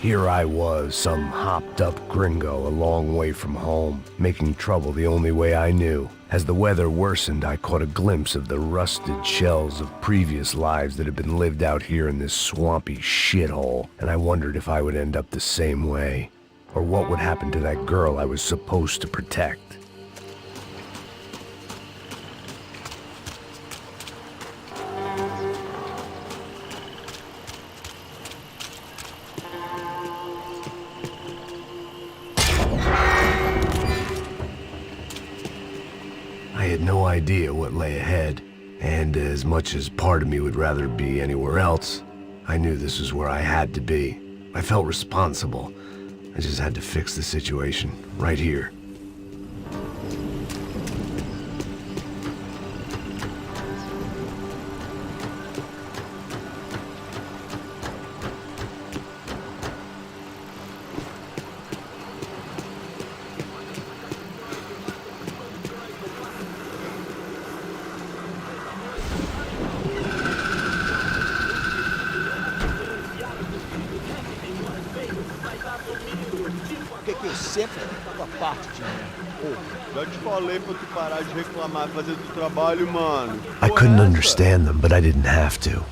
Here I was, some hopped-up gringo a long way from home, making trouble the only way I knew. As the weather worsened, I caught a glimpse of the rusted shells of previous lives that had been lived out here in this swampy shithole, and I wondered if I would end up the same way, or what would happen to that girl I was supposed to protect. I had no idea what lay ahead, and as much as part of me would rather be anywhere else, I knew this was where I had to be. I felt responsible. I just had to fix the situation, right here. Que eu sempre tava parte de mim. Já te falei pra tu parar de reclamar e fazer teu trabalho, mano. I couldn't understand them, but I didn't have to.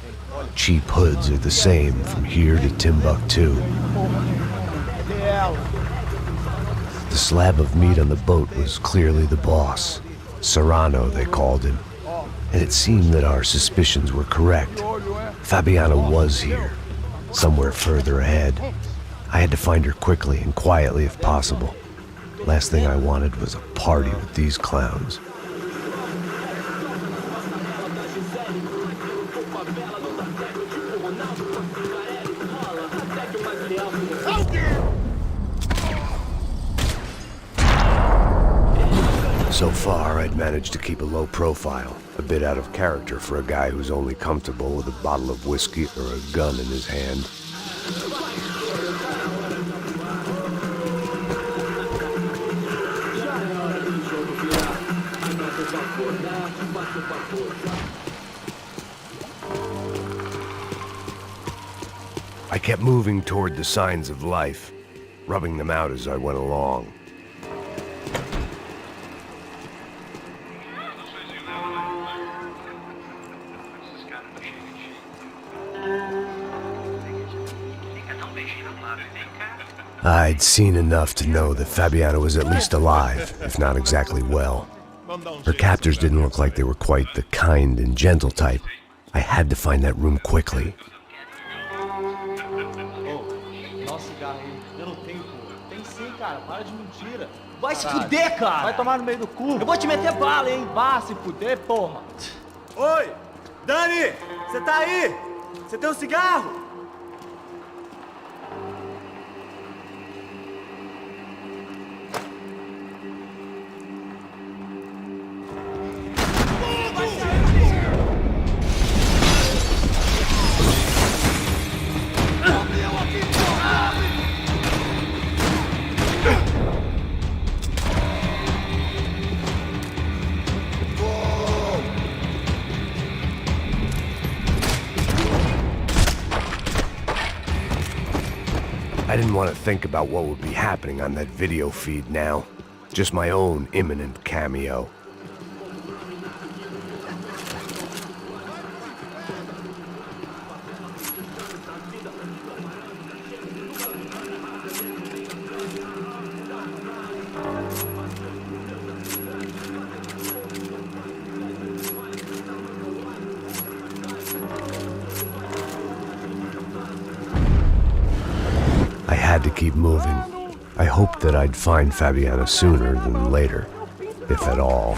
Cheap hoods are the same from here to Timbuktu. The slab of meat on the boat was clearly the boss. Serrano, they called him. And it seemed that our suspicions were correct. Fabiana was here, somewhere further ahead. I had to find her quickly and quietly if possible. Last thing I wanted was a party with these clowns. So far, I'd managed to keep a low profile, a bit out of character for a guy who's only comfortable with a bottle of whiskey or a gun in his hand. I kept moving toward the signs of life, rubbing them out as I went along. I'd seen enough to know that Fabiana was at least alive, if not exactly well. Her captors didn't look like they were quite the kind and gentle type. I had to find that room quickly. Vai se fuder, cara! Vai tomar no meio do cu! Eu vou te meter bala, hein? Vá se fuder, porra! Oi! Dani! Você tá aí? Você tem um cigarro? I didn't want to think about what would be happening on that video feed now. Just my own imminent cameo. I had to keep moving. I hoped that I'd find Fabiana sooner than later, if at all.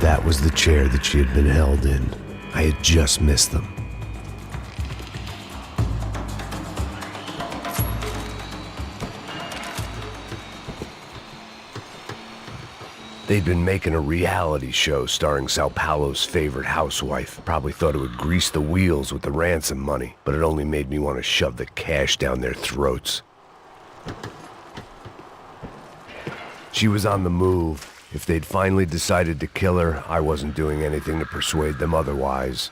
that was the chair that she had been held in. I had just missed them. They'd been making a reality show starring Sao Paulo's favorite housewife. Probably thought it would grease the wheels with the ransom money, but it only made me want to shove the cash down their throats. She was on the move. If they'd finally decided to kill her, I wasn't doing anything to persuade them otherwise.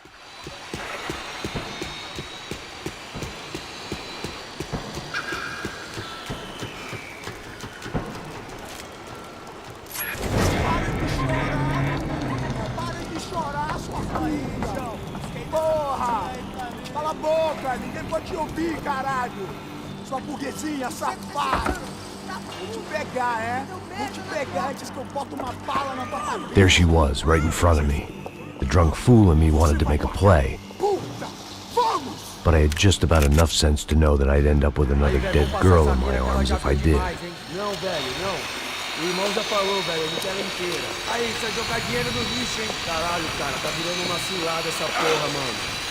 Porra! Cala a boca! Ninguém pode te ouvir, caralho! Sua burguesinha safada! Vou te pegar, é? Vou te pegar antes que eu boto uma bala na tua cabeça! There she was, right in front of me. The drunk fool in me wanted to make a play. Puta! Vamos! But I had just about enough sense to know that I'd end up with another dead girl in my arms if I did. Não, velho, não. O irmão já falou, velho, a gente ela inteira. Aí, você vai jogar dinheiro no lixo, hein? Caralho, cara, tá virando uma cilada essa porra, mano.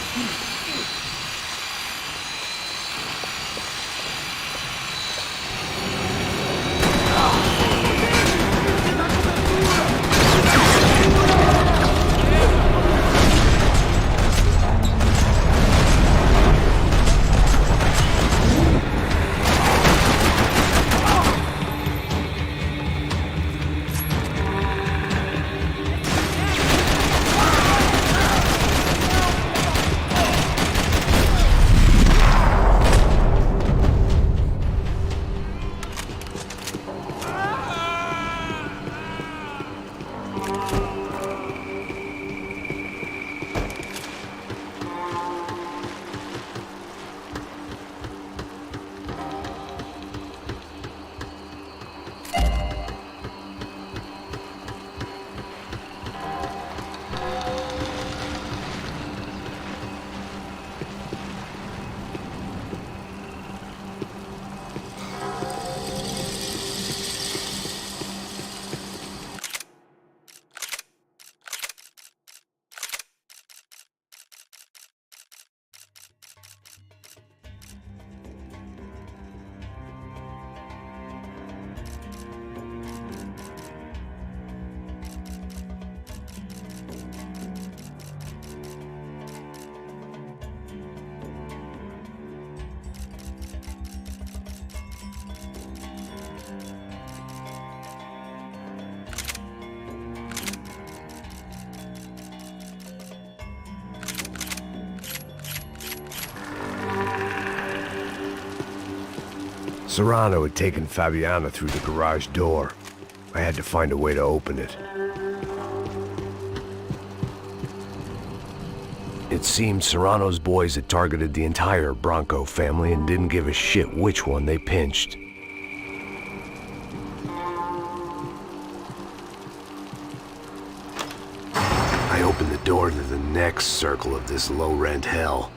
Serrano had taken Fabiana through the garage door. I had to find a way to open it. It seemed Serrano's boys had targeted the entire Bronco family and didn't give a shit which one they pinched. I opened the door to the next circle of this low-rent hell.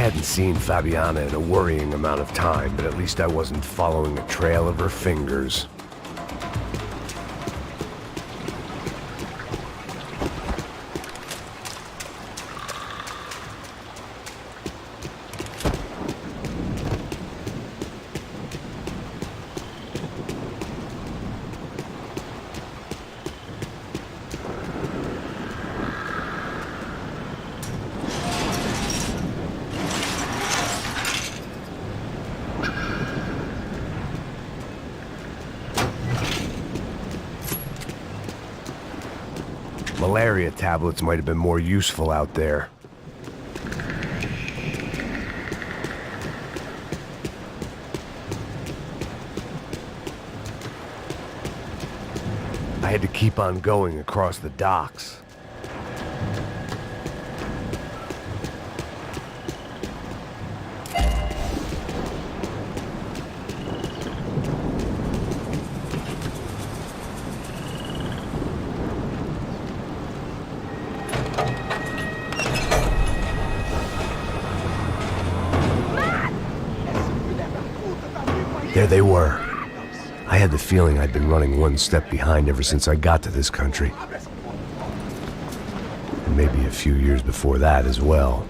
hadn't seen Fabiana in a worrying amount of time, but at least I wasn't following a trail of her fingers. Malaria tablets might have been more useful out there. I had to keep on going across the docks. There they were. I had the feeling I'd been running one step behind ever since I got to this country. And maybe a few years before that as well.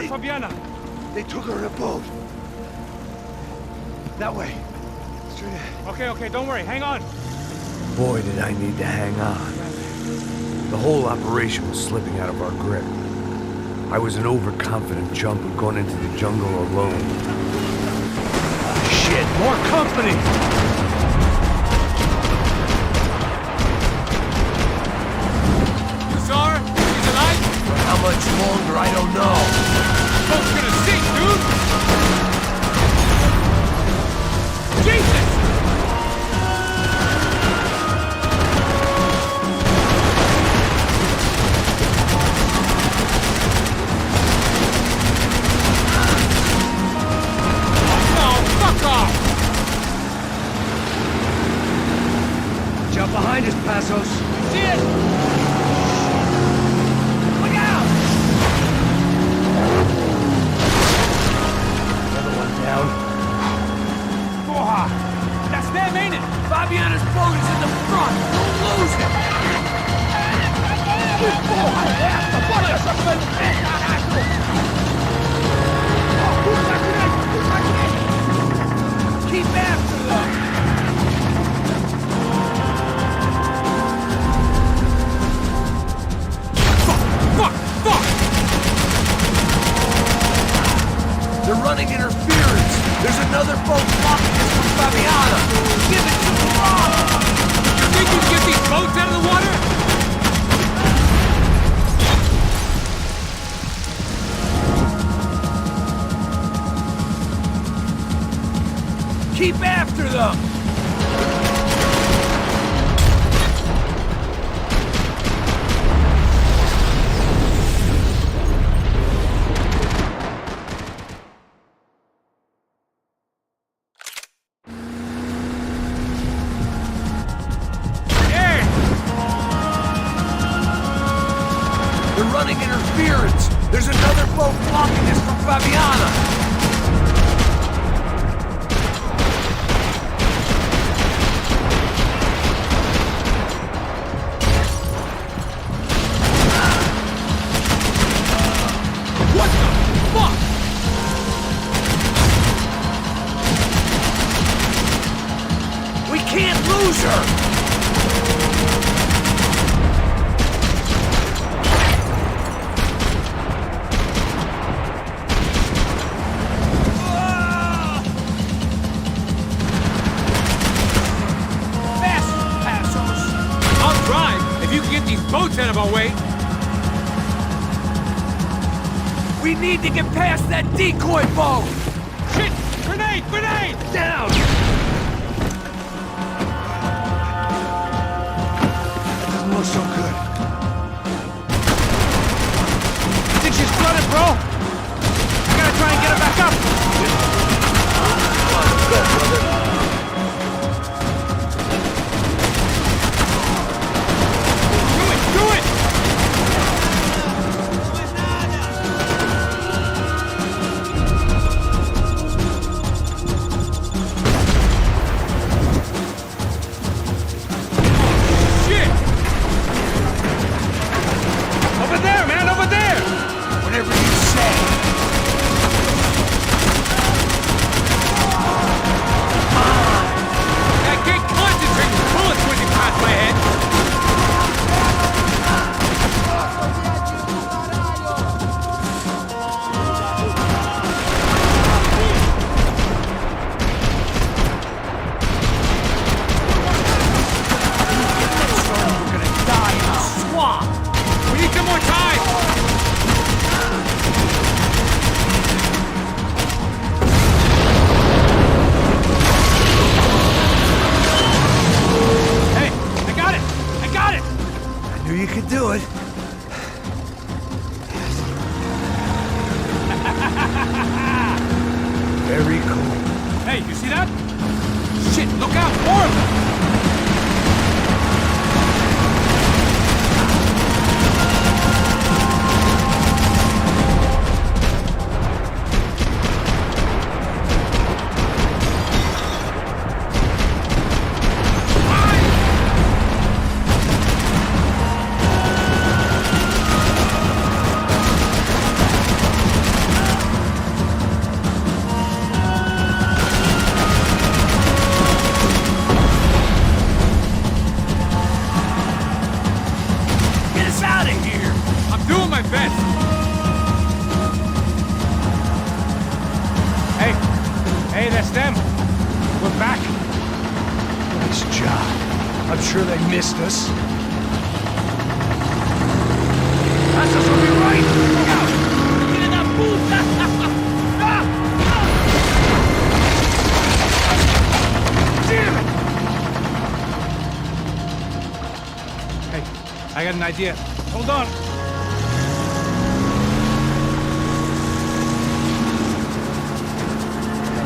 Fabiana? They took her in a boat. That way. Straight ahead. Okay, don't worry. Hang on. Boy, did I need to hang on. The whole operation was slipping out of our grip. I was an overconfident chump who'd gone into the jungle alone. Shit, more company! You saw her? She's alive? For how much longer, I don't know. Boat's gonna sink, dude! Jesus! Jump behind us, Passos. See it? Look out! Another one down. Porra! That's them, ain't it? Fabiana's boat is in the front. Don't lose it. Porra, é essa? Bora essa frente, caralho! Keep after them. Fuck! They're running interference. There's another boat blocking us from Fabiana. Give it to the rock. You think you can get these boats out of the water? Keep after them. They're running interference. There's another boat blocking us from Fabiana. What the fuck? We can't lose her. Boats out of our way. We need to get past that decoy boat! Shit! Grenade! Down! Doesn't look so good. Think she's flooded, bro? I gotta try and get her back up. Go, brother. Do it! Shit! Over there, man! Over there! Whatever you say. I can't concentrate with bullets when you pass my head. We need some more time! Hey, I got it! I knew you could do it. Very cool. Hey, you see that? Shit, look out! More of them! I'm sure they missed us. Passos will be right! Look out! Get that puta! Damn it! Hey, I got an idea. Hold on.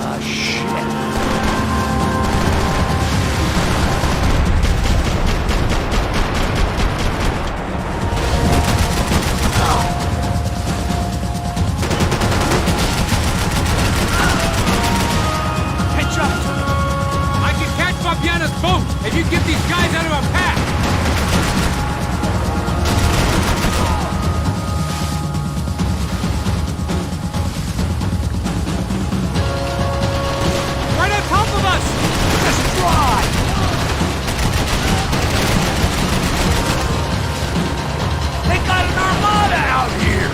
Ah, shit. Boat! If you get these guys out of our path! Right on top of us! Just drive! They got an armada out here!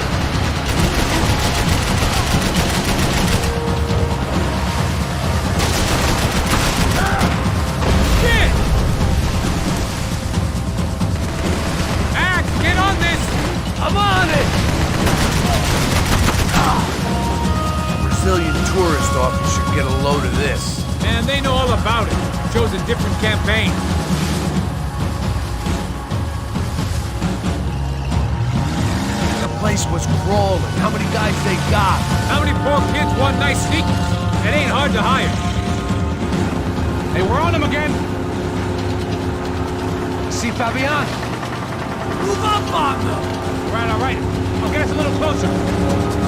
I'm on it! Brazilian tourist office should get a load of this. Man, they know all about it. Chose a different campaign. The place was crawling. How many guys they got? How many poor kids want nice sneakers? It ain't hard to hire. Hey, we're on them again. See Fabian? Move up on them! All right. I'll get us a little closer.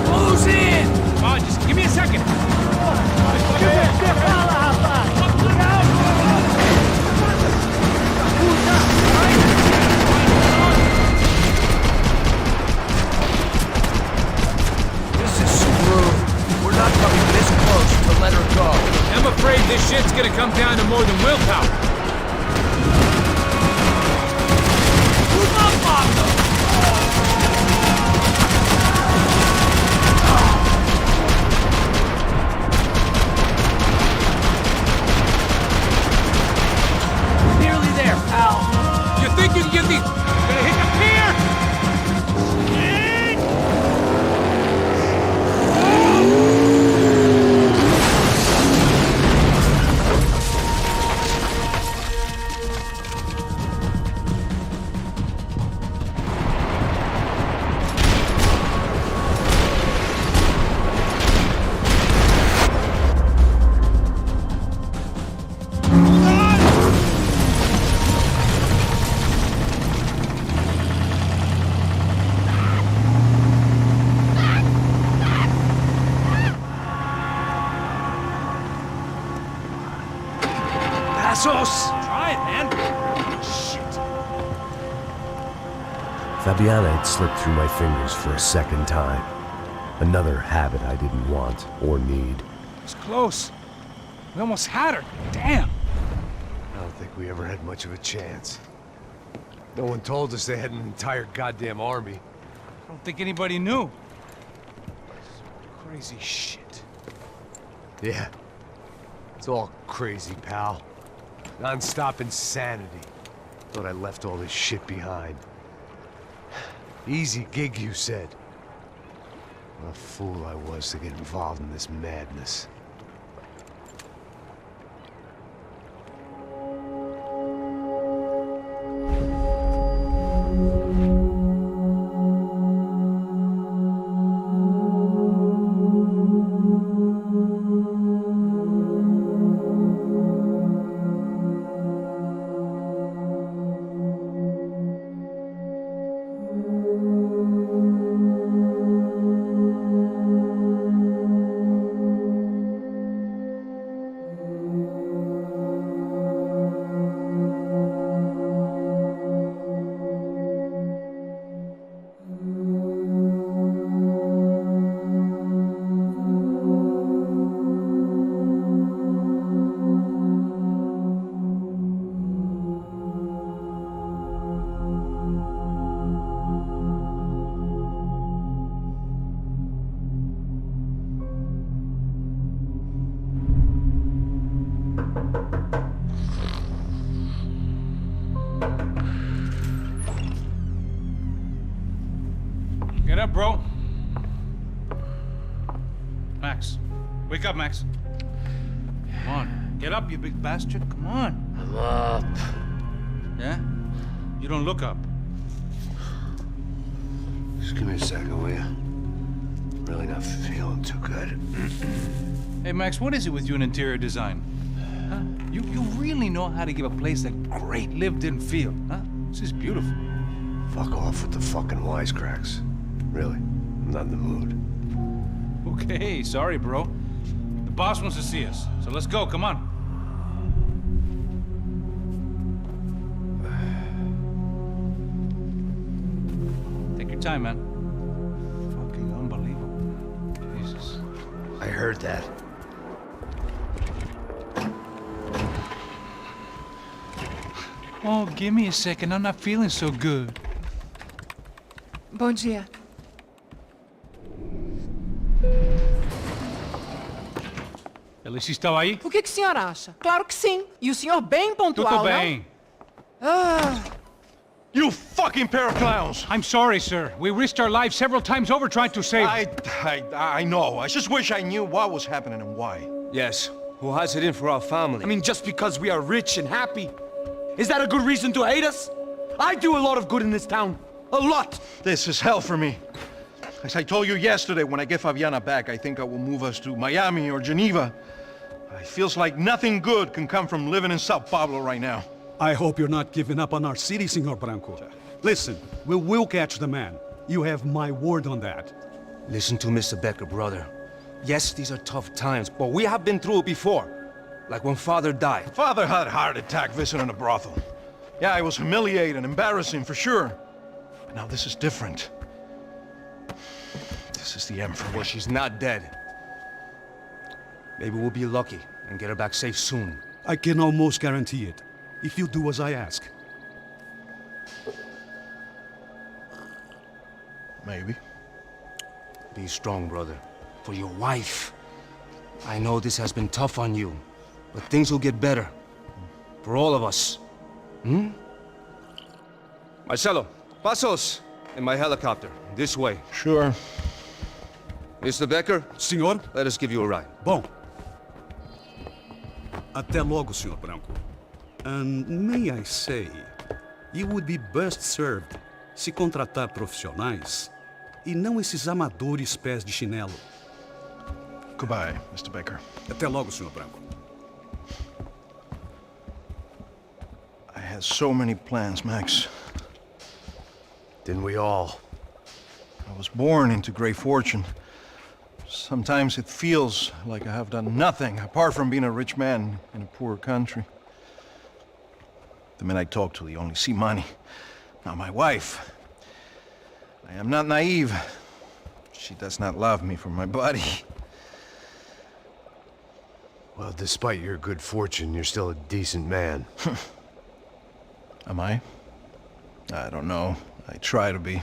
Close in! Oh, just give me a second. This is screwed. We're not coming this close to let her go. I'm afraid this shit's gonna come down to more than willpower. Move up on them! Nearly there, pal. You think you can get these? Gonna hit the pier? Passos! Try it, man. Shit. Fabiana had slipped through my fingers for a second time. Another habit I didn't want or need. It's close. We almost had her. Damn. I don't think we ever had much of a chance. No one told us they had an entire goddamn army. I don't think anybody knew. Crazy shit. Yeah. It's all crazy, pal. Non-stop insanity. Thought I left all this shit behind. Easy gig, you said. What a fool I was to get involved in this madness. up, bro. Max. Wake up, Max. Come on. Get up, you big bastard. Come on. I'm up. Yeah? You don't look up. Just give me a second, will you? Really not feeling too good. Hey, Max, what is it with you in interior design? Huh? You really know how to give a place a great lived-in feel, huh? This is beautiful. Fuck off with the fucking wisecracks. Really, I'm not in the mood. Okay, sorry, bro. The boss wants to see us, so let's go, come on. Take your time, man. Fucking unbelievable. Jesus. I heard that. Oh, give me a second. I'm not feeling so good. Bom dia. Alice estava aí? O que o senhor acha? Claro que sim. E o senhor bem pontual, Tudo bem. You fucking pair of clowns! I'm sorry, sir. We risked our lives several times over trying to save... I know. I just wish I knew what was happening and why. Yes, who has it in for our family? I mean, just because we are rich and happy, is that a good reason to hate us? I do a lot of good in this town. A lot! This is hell for me. As I told you yesterday, when I get Fabiana back, I think I will move us to Miami or Geneva. It feels like nothing good can come from living in Sao Paulo right now. I hope you're not giving up on our city, Senor Branco. Listen, we will catch the man. You have my word on that. Listen to Mr. Becker, brother. Yes, these are tough times, but we have been through it before. Like when Father died. Father had a heart attack visiting a brothel. Yeah, it was humiliating, embarrassing, for sure. But now this is different. This is the Emperor. Well, she's not dead. Maybe we'll be lucky and get her back safe soon. I can almost guarantee it, if you do as I ask. Maybe. Be strong, brother. For your wife. I know this has been tough on you, but things will get better. For all of us. Hmm? Marcelo, pasos in my helicopter. This way. Sure. Mr. Becker, Senhor? let us give you a ride. Bom. Até logo, Senhor Branco. And may I say, you would be best served se contratar profissionais e não esses amadores pés de chinelo. Goodbye, Mr. Baker. Até logo, Senhor Branco. I had so many plans, Max. Didn't we all? I was born into great fortune. Sometimes it feels like I have done nothing apart from being a rich man in a poor country. The men I talk to, they only see money. Now my wife, I am not naive. She does not love me for my body. Well, despite your good fortune, you're still a decent man. Am I? I don't know. I try to be.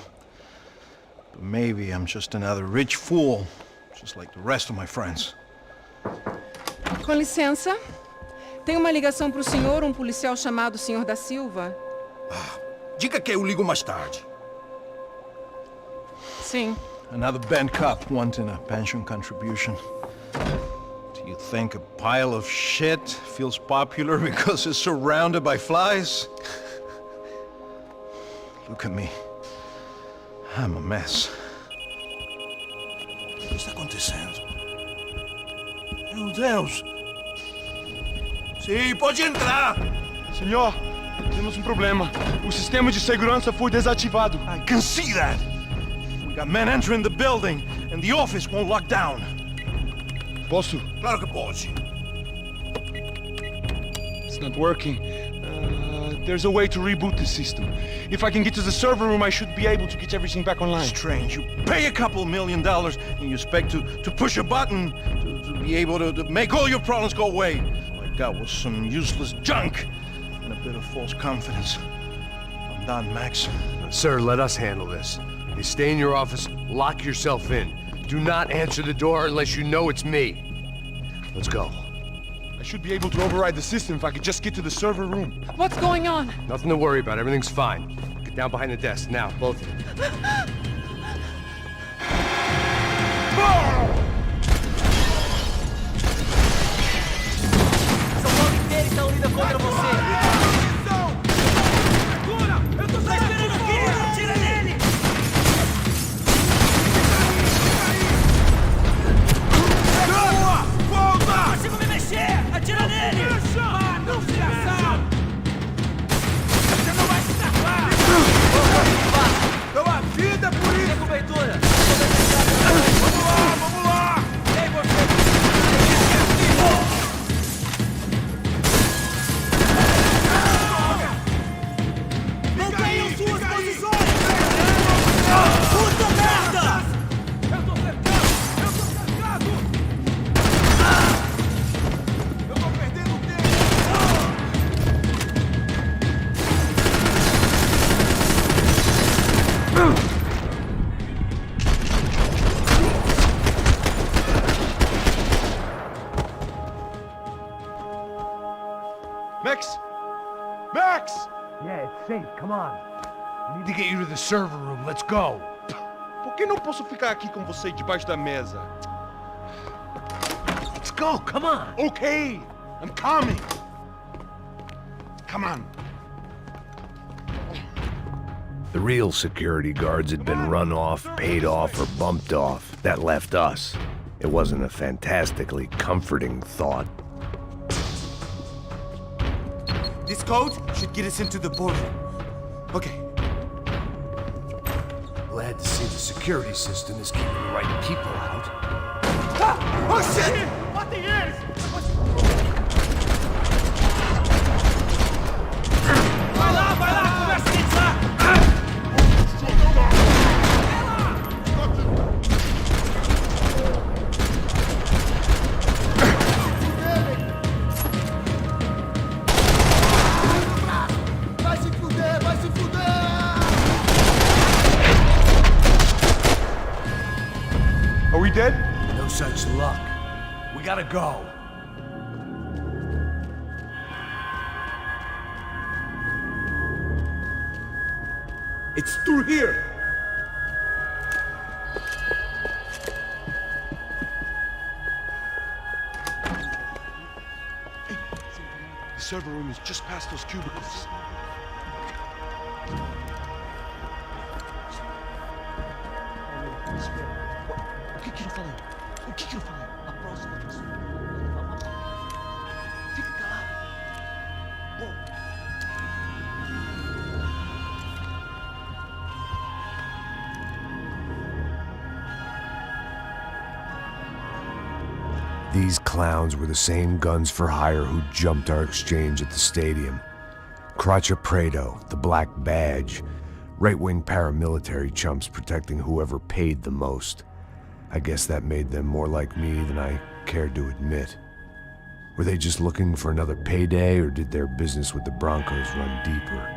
But maybe I'm just another rich fool, just like the rest of my friends. Com licença. Tem uma ligação pro senhor, um policial chamado Senhor da Silva. Diga que eu ligo mais tarde. Sim. Another bent cop wanting a pension contribution. Do you think a pile of shit feels popular because it's surrounded by flies? Look at me. I'm a mess. O que está acontecendo? Meu Deus! Sim, pode entrar! Senhor, temos um problema. O sistema de segurança foi desativado. I can see that! We got men entering the building, and the office won't lock down. Posso? Claro que pode. It's not working. There's a way to reboot the system. If I can get to the server room, I should be able to get everything back online. Strange. You pay a couple $1 million, and you expect to push a button to be able to make all your problems go away. All I got was some useless junk and a bit of false confidence. I'm done, Max. Sir, let us handle this. You stay in your office, lock yourself in. Do not answer the door unless you know it's me. Let's go. I should be able to override the system if I could just get to the server room. What's going on? Nothing to worry about. Everything's fine. Get down behind the desk. Now, both of you. Max! Max! Yeah, it's safe. Come on. I need to get you to the server room. Let's go. Por que não posso ficar aqui com você debaixo da mesa? Let's go. Come on. Okay, I'm coming. Come on. The real security guards had been run off, paid off, or bumped off. That left us. It wasn't a fantastically comforting thought. This code should get us into the boardroom. Okay. Glad to see the security system is keeping the right people out. Ah! Oh shit! What the ears? Vai lá, começa a entrar! Vai se fuder, vai se fuder! Are we dead? No such luck. We gotta go. It's through here! The server room is just past those cubicles. O que eu falei? O que eu falei? A próxima pessoa. Fica calado. These clowns were the same guns for hire who jumped our exchange at the stadium. Crotcha Prado, the Black Badge, right-wing paramilitary chumps protecting whoever paid the most. I guess that made them more like me than I cared to admit. Were they just looking for another payday, or did their business with the Broncos run deeper?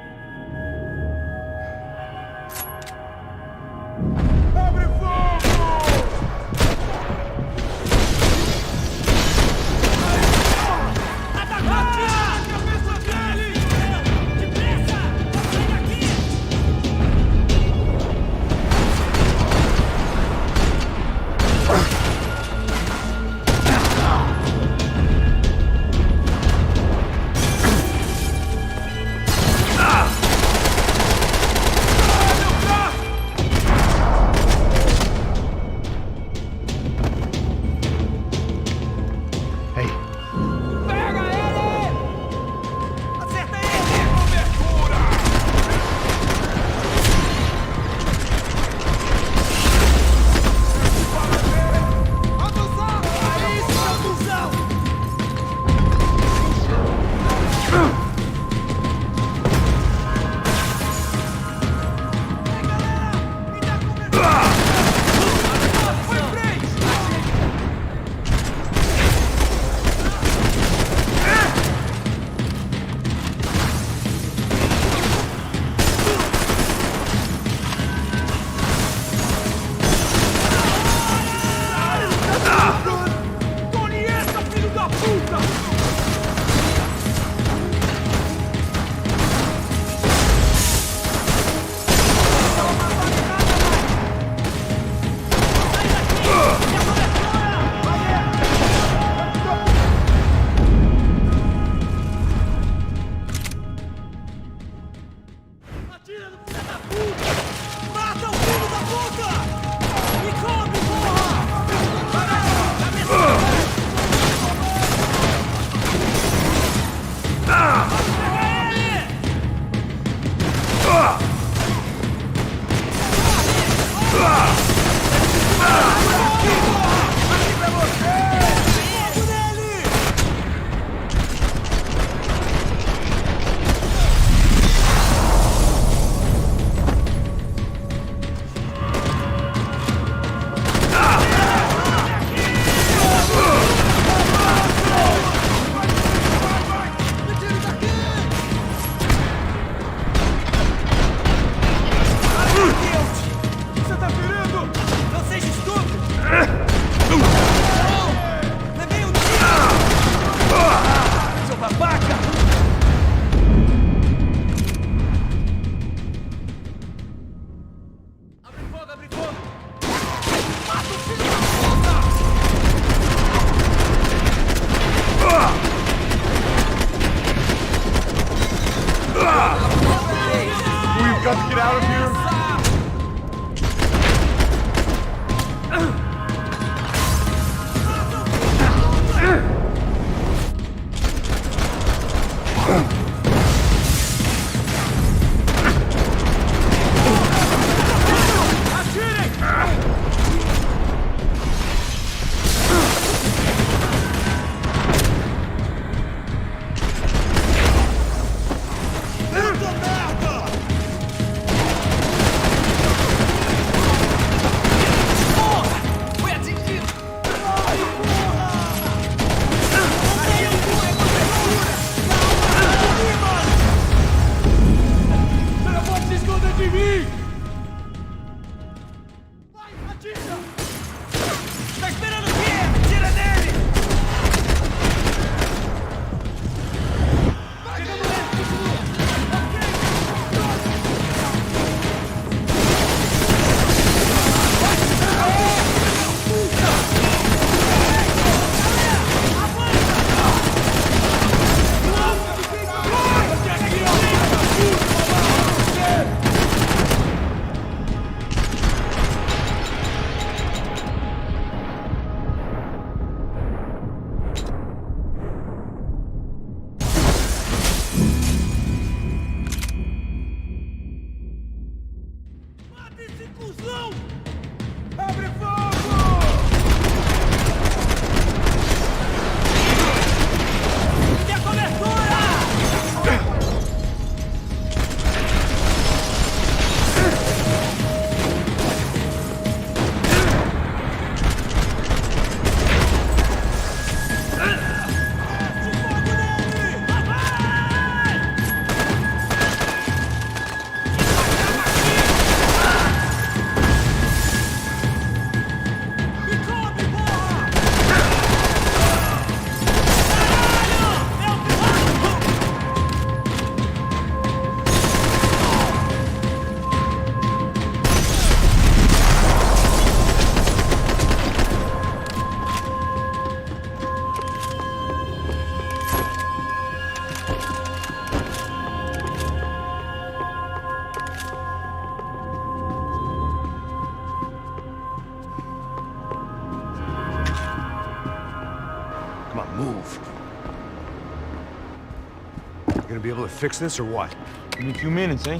gonna be able to fix this or what? Give me a few minutes, eh?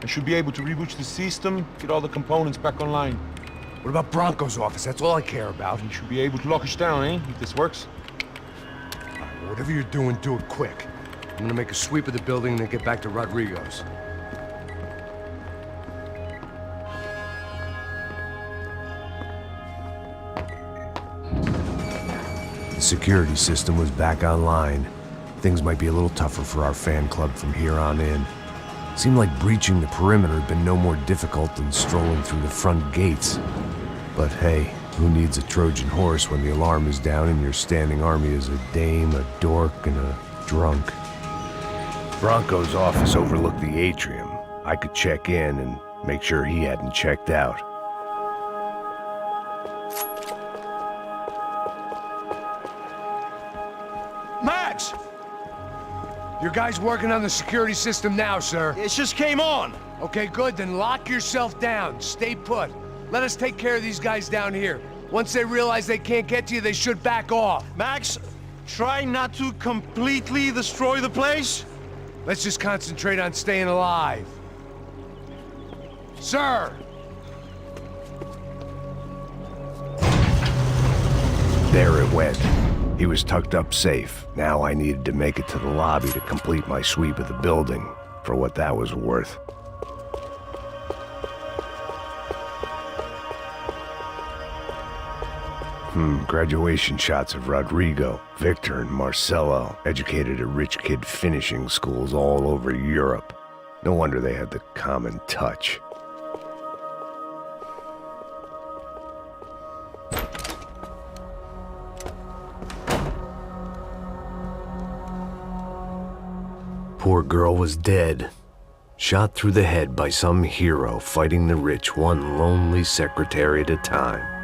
I should be able to reboot the system, get all the components back online. What about Bronco's office? That's all I care about. You should be able to lock us down, eh? If this works. All right, well, whatever you're doing, do it quick. I'm gonna make a sweep of the building and then get back to Rodrigo's. The security system was back online. Things might be a little tougher for our fan club from here on in. Seemed like breaching the perimeter had been no more difficult than strolling through the front gates. But hey, who needs a Trojan horse when the alarm is down and your standing army is a dame, a dork, and a drunk? Bronco's office overlooked the atrium. I could check in and make sure he hadn't checked out. Max! Your guy's working on the security system now, sir. It just came on. Okay, good. Then lock yourself down. Stay put. Let us take care of these guys down here. Once they realize they can't get to you, they should back off. Max, try not to completely destroy the place. Let's just concentrate on staying alive. Sir! There it went. He was tucked up safe. Now I needed to make it to the lobby to complete my sweep of the building, for what that was worth. Graduation shots of Rodrigo, Victor, and Marcelo, educated at rich kid finishing schools all over Europe. No wonder they had the common touch. Poor girl was dead. Shot through the head by some hero fighting the rich one lonely secretary at a time.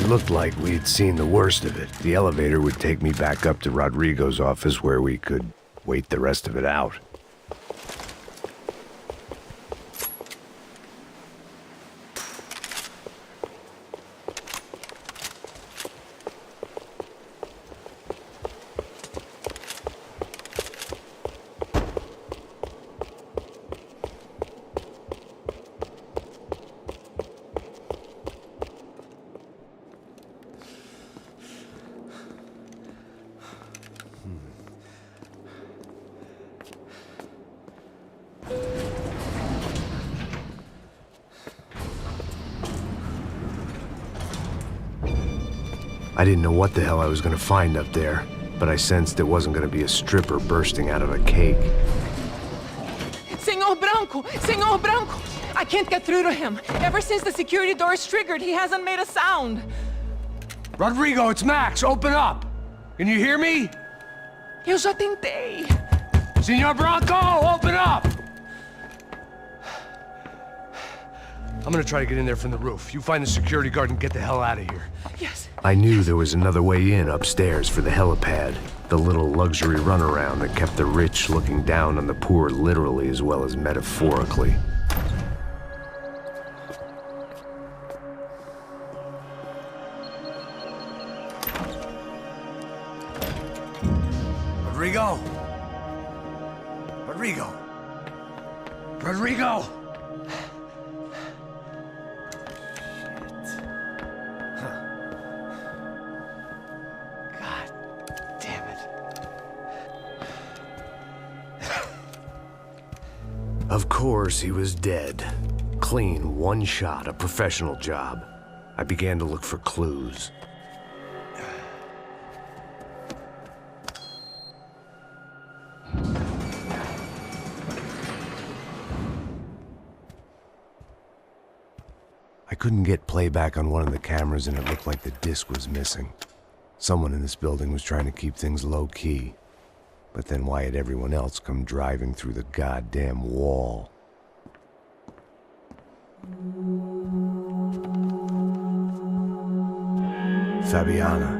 Looked like we'd seen the worst of it. The elevator would take me back up to Rodrigo's office where we could wait the rest of it out. I didn't know what the hell I was gonna find up there, but I sensed it wasn't gonna be a stripper bursting out of a cake. Senor Branco! Senor Branco! I can't get through to him. Ever since the security door is triggered, he hasn't made a sound. Rodrigo, it's Max! Open up! Can you hear me? Eu já tentei. Senor Branco, open up! I'm gonna try to get in there from the roof. You find the security guard and get the hell out of here. Yes. I knew there was another way in upstairs for the helipad. The little luxury runaround that kept the rich looking down on the poor literally as well as metaphorically. Rodrigo! Rodrigo! Rodrigo! Of course, he was dead. Clean, one shot, a professional job. I began to look for clues. I couldn't get playback on one of the cameras and it looked like the disc was missing. Someone in this building was trying to keep things low-key. But then why had everyone else come driving through the goddamn wall? Fabiana.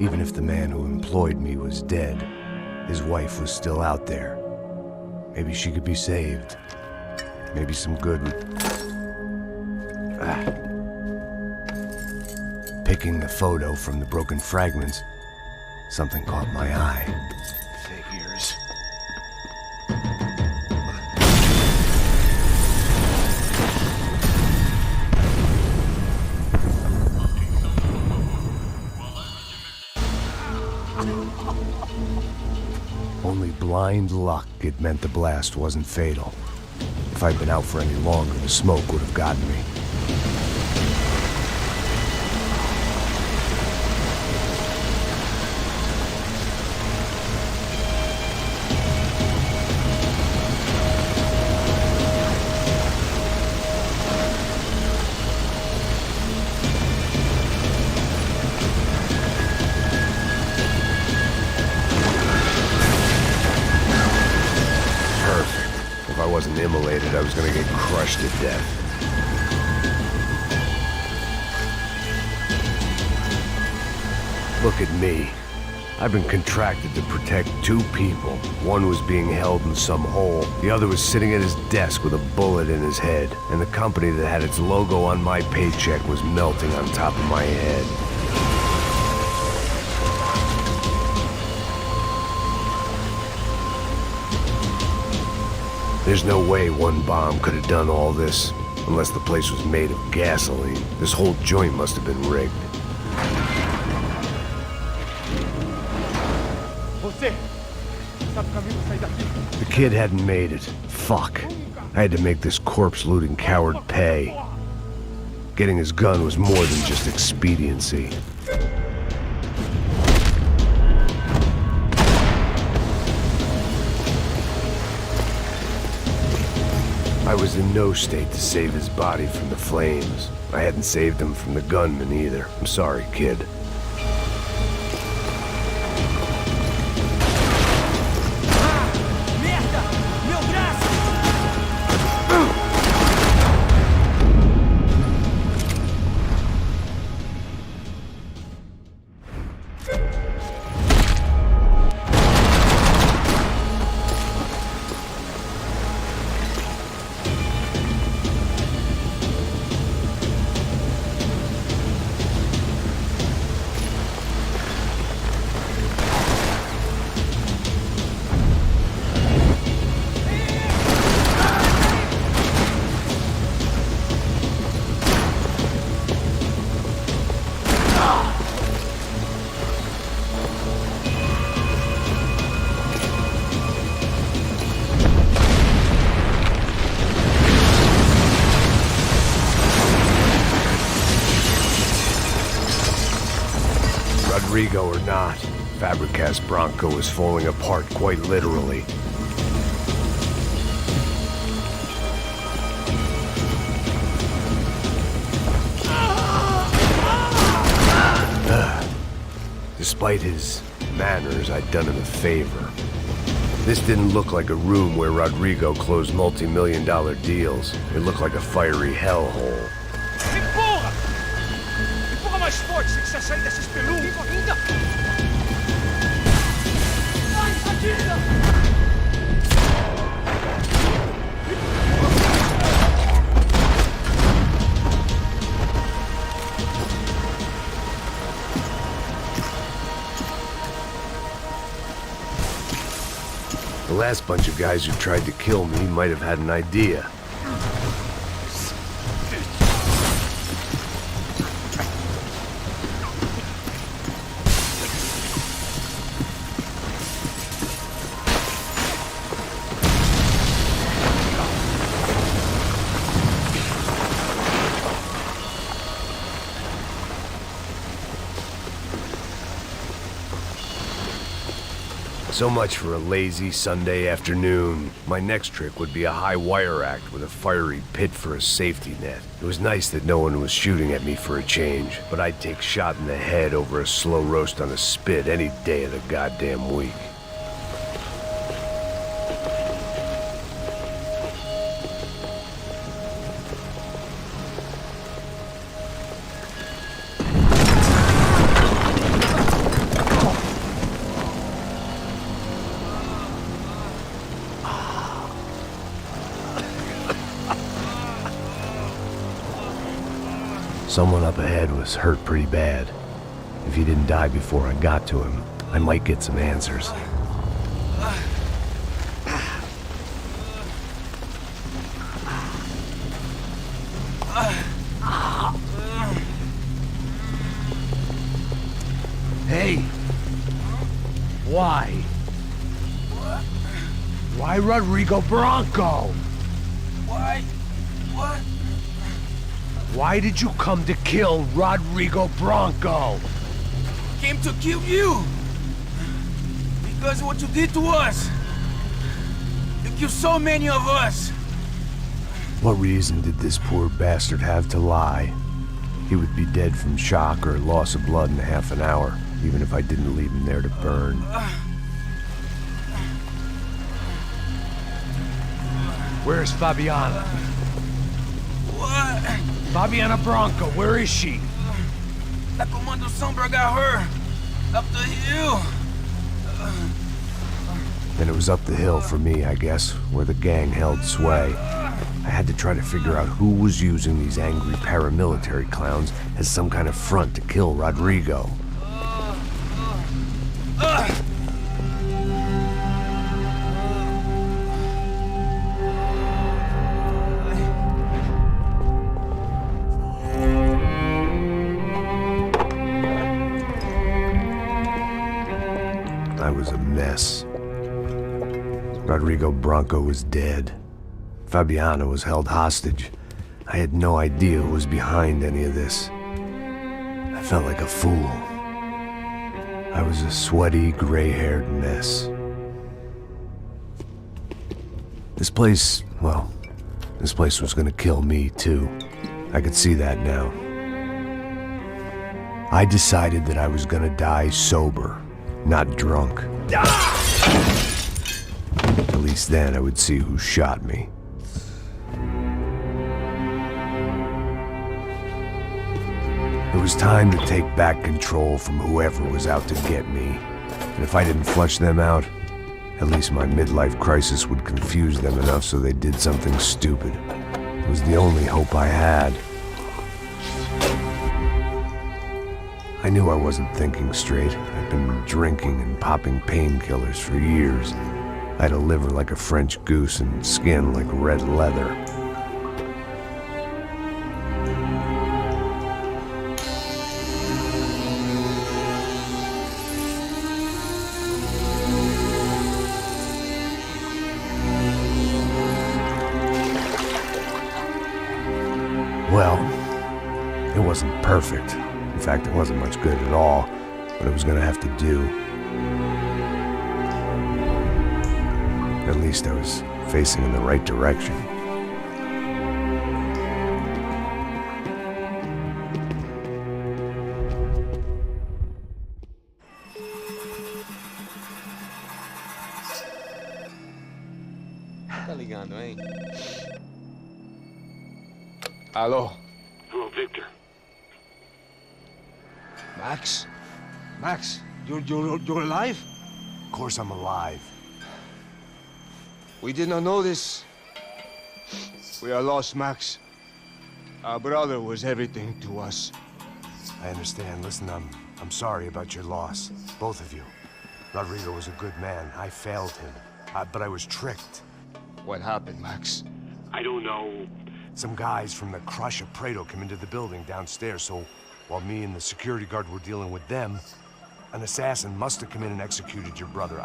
Even if the man who employed me was dead, his wife was still out there. Maybe she could be saved. Maybe some good would... Picking the photo from the broken fragments, something caught my eye. Figures. Only blind luck it meant the blast wasn't fatal. If I'd been out for any longer, the smoke would have gotten me. If I wasn't immolated, I was gonna get crushed to death. Look at me. I've been contracted to protect two people. One was being held in some hole. The other was sitting at his desk with a bullet in his head. And the company that had its logo on my paycheck was melting on top of my head. There's no way one bomb could have done all this, unless the place was made of gasoline. This whole joint must have been rigged. The kid hadn't made it. Fuck. I had to make this corpse-looting coward pay. Getting his gun was more than just expediency. I was in no state to save his body from the flames. I hadn't saved him from the gunman either. I'm sorry, kid. Rodrigo or not, Fabregas Bronco is falling apart quite literally. Despite his manners, I'd done him a favor. This didn't look like a room where Rodrigo closed multi-million-dollar deals. It looked like a fiery hellhole. Empurra! Empurra mais forte, se quiser sair dessa espelunca. Ainda! Vai, atira! The last bunch of guys who tried to kill me might have had an idea. So much for a lazy Sunday afternoon. My next trick would be a high wire act with a fiery pit for a safety net. It was nice that no one was shooting at me for a change, but I'd take shot in the head over a slow roast on a spit any day of the goddamn week. Someone up ahead was hurt pretty bad. If he didn't die before I got to him, I might get some answers. Hey! Why? Why Rodrigo Bronco? Why? What? Why did you come to kill Rodrigo Bronco? Came to kill you! Because of what you did to us! You killed so many of us! What reason did this poor bastard have to lie? He would be dead from shock or loss of blood in half an hour, even if I didn't leave him there to burn. Where's Fabiana? What? Fabiana Bronco, where is she? La Comando Sombra got her! Up the hill! Then it was up the hill for me, I guess, where the gang held sway. I had to try to figure out who was using these angry paramilitary clowns as some kind of front to kill Rodrigo. I was a mess. Rodrigo Bronco was dead. Fabiana was held hostage. I had no idea who was behind any of this. I felt like a fool. I was a sweaty, gray-haired mess. This place, well, this place was gonna kill me too. I could see that now. I decided that I was gonna die sober, not drunk. At least then I would see who shot me. It was time to take back control from whoever was out to get me. And if I didn't flush them out, at least my midlife crisis would confuse them enough so they did something stupid. It was the only hope I had. I knew I wasn't thinking straight. I'd been drinking and popping painkillers for years. I had a liver like a French goose and skin like red leather. Well, it wasn't perfect. In fact, it wasn't much good at all. what I was gonna have to do. At least I was facing in the right direction. Tá ligando, hein? Alô? Hello, Victor. Max? Max, you're alive? Of course I'm alive. We did not know this. We are lost, Max. Our brother was everything to us. I understand. Listen, I'm sorry about your loss. Both of you. Rodrigo was a good man. I failed him. But I was tricked. What happened, Max? I don't know. Some guys from the Crush of Prado came into the building downstairs, so while me and the security guard were dealing with them, an assassin must have come in and executed your brother.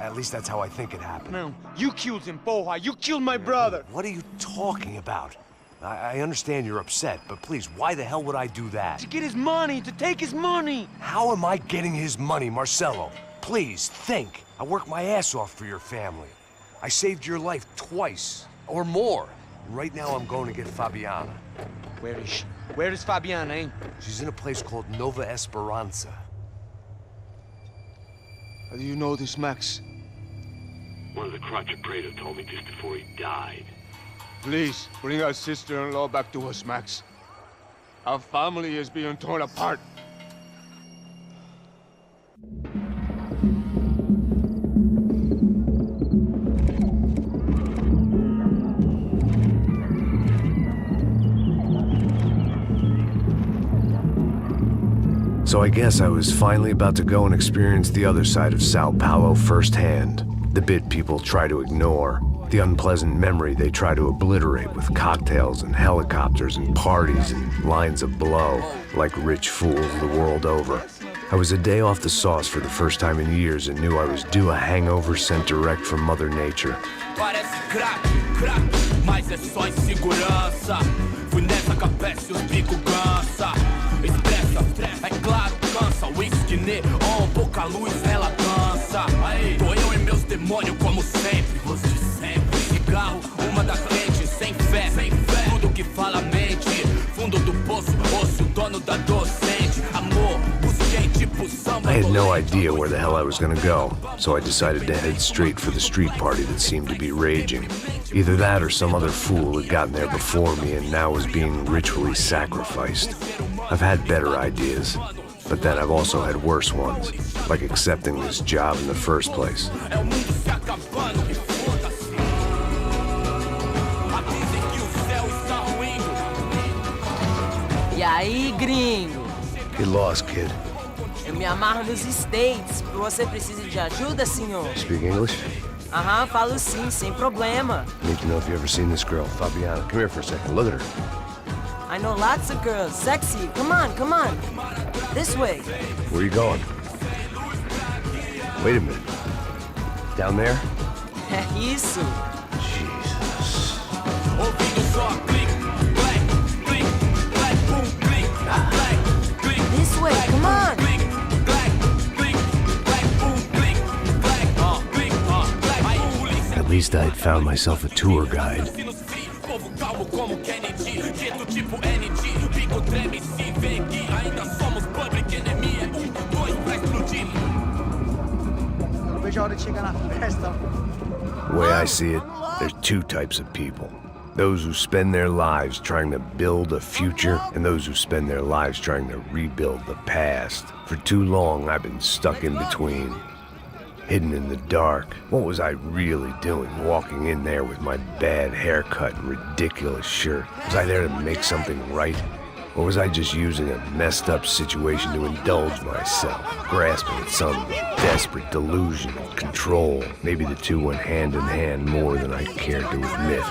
At least that's how I think it happened. Não, you killed him, porra. You killed my brother. What are you talking about? I understand you're upset, but please, why the hell would I do that? To get his money, to take his money. How am I getting his money, Marcelo? Please, think. I worked my ass off for your family. I saved your life twice, or more. Right now I'm going to get Fabiana. Where is she? Where is Fabiana, hein? She's in a place called Nova Esperanza. How do you know this, Max? One of the Crotch of Prado told me just before he died. Please, bring our sister-in-law back to us, Max. Our family is being torn apart. So I guess I was finally about to go and experience the other side of Sao Paulo firsthand. The bit people try to ignore. The unpleasant memory they try to obliterate with cocktails and helicopters and parties and lines of blow, like rich fools the world over. I was a day off the sauce for the first time in years and knew I was due a hangover sent direct from Mother Nature. Parece crack, mas é só insegurança. Fui nessa capeste, os bico cansa. Estressa, é claro, cansa. Whisky, neon, pouca luz, ela dança. Aí, tô eu e meus demônios como sempre. Você sempre. Cigarro, uma da frente, sem fé. Tudo que fala mente. Fundo do poço, osso, dono da docente. Amor, busquei tipo samba. I had no idea where the hell I was gonna go, so I decided to head straight for the street party that seemed to be raging. Either that or some other fool had gotten there before me and now was being ritually sacrificed. I've had better ideas, but then I've also had worse ones, like accepting this job in the first place. E aí, gringo? Get lost, kid. Eu me amarro nos States. Você precisa de ajuda, senhor? Speak English? Aham, falo sim, sem problema. I need to know if you've ever seen this girl, Fabiana. Come here for a second. Look at her. I know lots of girls. Sexy. Come on, come on. This way. Where are you going? Wait a minute. Down there? É isso. Jesus. This way, come on. At least I had found myself a tour guide. The way I see it, there's two types of people. Those who spend their lives trying to build a future, and those who spend their lives trying to rebuild the past. For too long, I've been stuck in between. Hidden in the dark. What was I really doing walking in there with my bad haircut and ridiculous shirt? Was I there to make something right? Or was I just using a messed up situation to indulge myself, grasping at some desperate delusion of control? Maybe the two went hand in hand more than I cared to admit.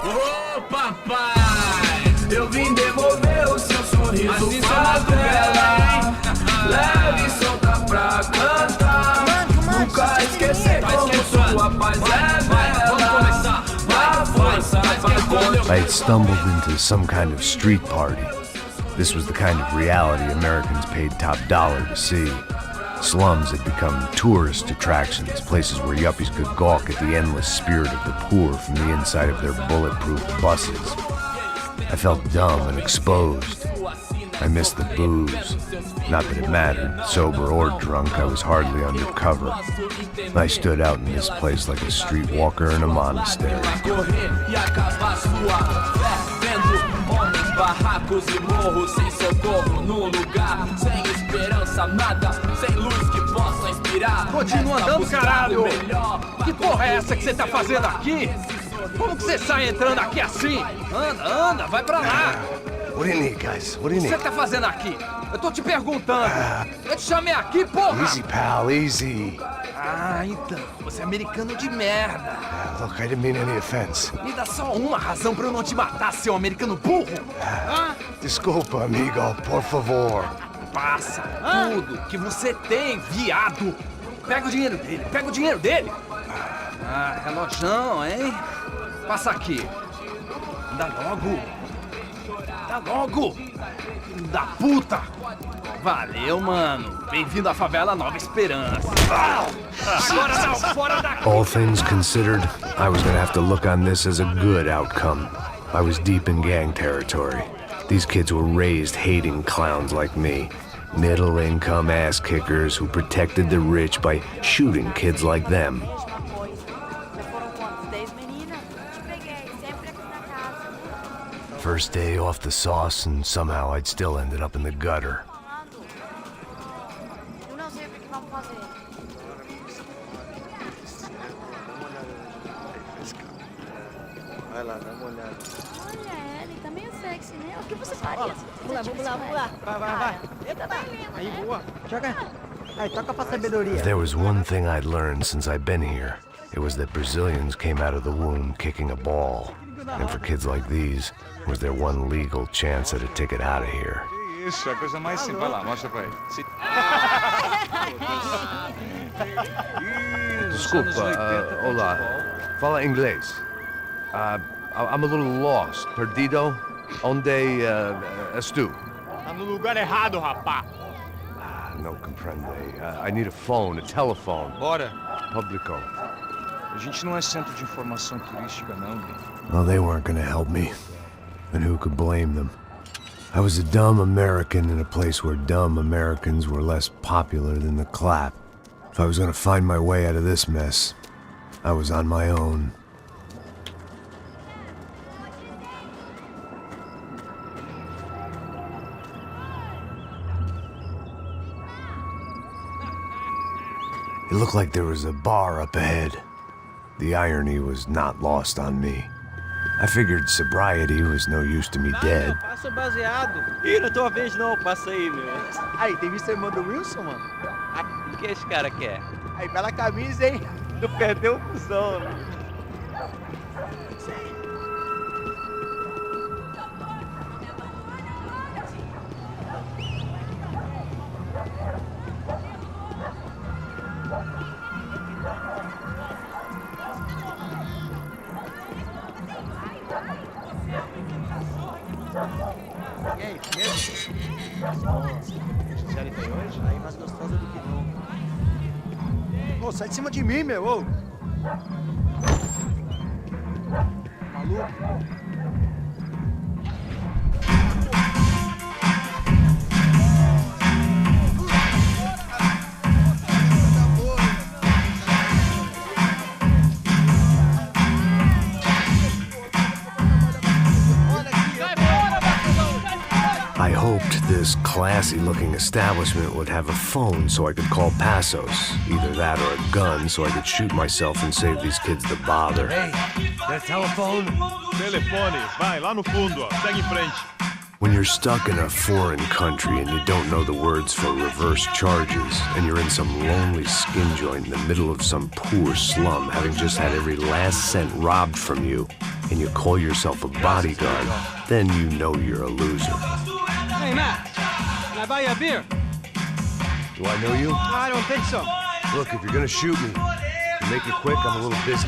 Ô papai, eu vim devolver o seu sorriso pra tela. Leve e solta pra cantar. Nunca esquecer como sua paz é bela. Vamos começar, vai, força. I had stumbled into some kind of street party. This was the kind of reality Americans paid top dollar to see. Slums had become tourist attractions, places where yuppies could gawk at the endless spirit of the poor from the inside of their bulletproof buses. I felt dumb and exposed. I missed the booze. Not that it mattered. Sober or drunk, I was hardly undercover. I stood out in this place like a streetwalker in a monastery. Barracos e morros sem socorro num lugar sem esperança, nada, sem luz que possa inspirar. Continua andando, caralho! Que porra é essa que você tá fazendo aqui? Como que você sai entrando aqui assim? Anda, vai pra lá! What do you need, guys? What do you O que need? você tá fazendo aqui? Eu tô te perguntando. Eu te chamei aqui, porra! Easy, pal, easy. Ah, então, você é americano de merda. Look, I didn't mean any offense. Me dá só uma razão pra eu não te matar, seu americano burro. Desculpa, amigo, por favor. Passa tudo que você tem, viado. Pega o dinheiro dele, Ah, relojão, hein? Passa aqui. Dá logo. Filho da puta. Valeu, mano. Bem-vindo à favela Nova Esperança. Agora não, fora daqui. All things considered, I was gonna have to look on this as a good outcome. I was deep in gang territory. These kids were raised hating clowns like me. Middle-income ass-kickers who protected the rich by shooting kids like them. First day off the sauce, and somehow I'd still ended up in the gutter. Vai lá, dá uma olhada. Olha, ele tá meio sexy, né? O que você faria? Vamos lá. Vai. Eita, tá lindo, Aí, né? boa. Joga. Aí, toca pra sabedoria. If there was one thing I'd learned since I'd been here, it was that Brazilians came out of the womb kicking a ball. And for kids like these, was their one legal chance at a ticket out of here. Isso, é a coisa mais simples. Vai lá, mostra pra ele. Desculpa, olá. Fala inglês. I'm a little lost. Perdido? Onde és tu? Tá no lugar errado, rapá. No comprende. I need a phone, a telephone. Bora. Publico. A gente não é centro de informação turística, não. Well, they weren't gonna help me. And who could blame them? I was a dumb American in a place where dumb Americans were less popular than the clap. If I was gonna find my way out of this mess, I was on my own. It looked like there was a bar up ahead. The irony was not lost on me. I figured sobriety was no use to me dead. Passa baseado. Ih, não é tua vez não, passa aí, meu. Aí, tem visto a irmã do Wilson, mano? O que esse cara quer? Aí, bela camisa, hein? Tu perdeu o fusão, né? E aí, mesmo? Gisele tem hoje? Aí, mais gostosa do que nunca. Ô, sai de cima de mim, meu, ô! Maluco? I hoped this classy-looking establishment would have a phone so I could call Passos. Either that or a gun so I could shoot myself and save these kids the bother. Hey, that telephone? Telefone, vai, lá no fundo, ó. Segue em frente. When you're stuck in a foreign country and you don't know the words for reverse charges, and you're in some lonely skin joint in the middle of some poor slum, having just had every last cent robbed from you, and you call yourself a bodyguard, then you know you're a loser. Hey, Matt. Can I buy you a beer? Do I know you? I don't think so. Look, if you're gonna shoot me, make it quick, I'm a little busy.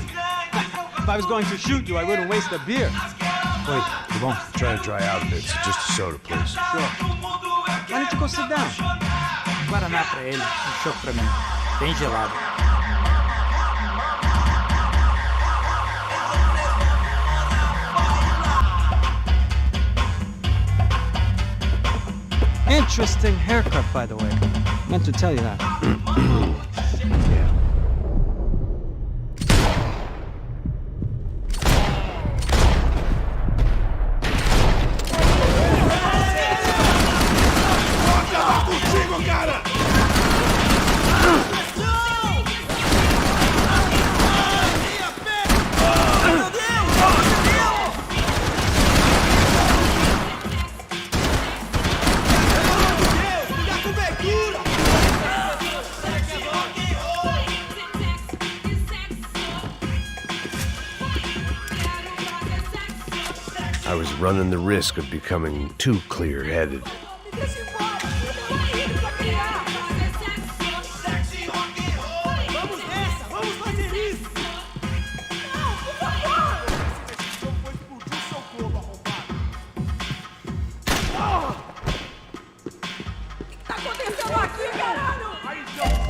If I was going to shoot you, I wouldn't waste a beer. Oi, tudo bom? Trying to dry out a bit, so just a soda, please. Sure. Why don't you go sit down? Guaraná pra ele, um choco pra mim. Bem gelado. Interesting haircut, by the way. Meant to tell you that. I was running the risk of becoming too clear-headed.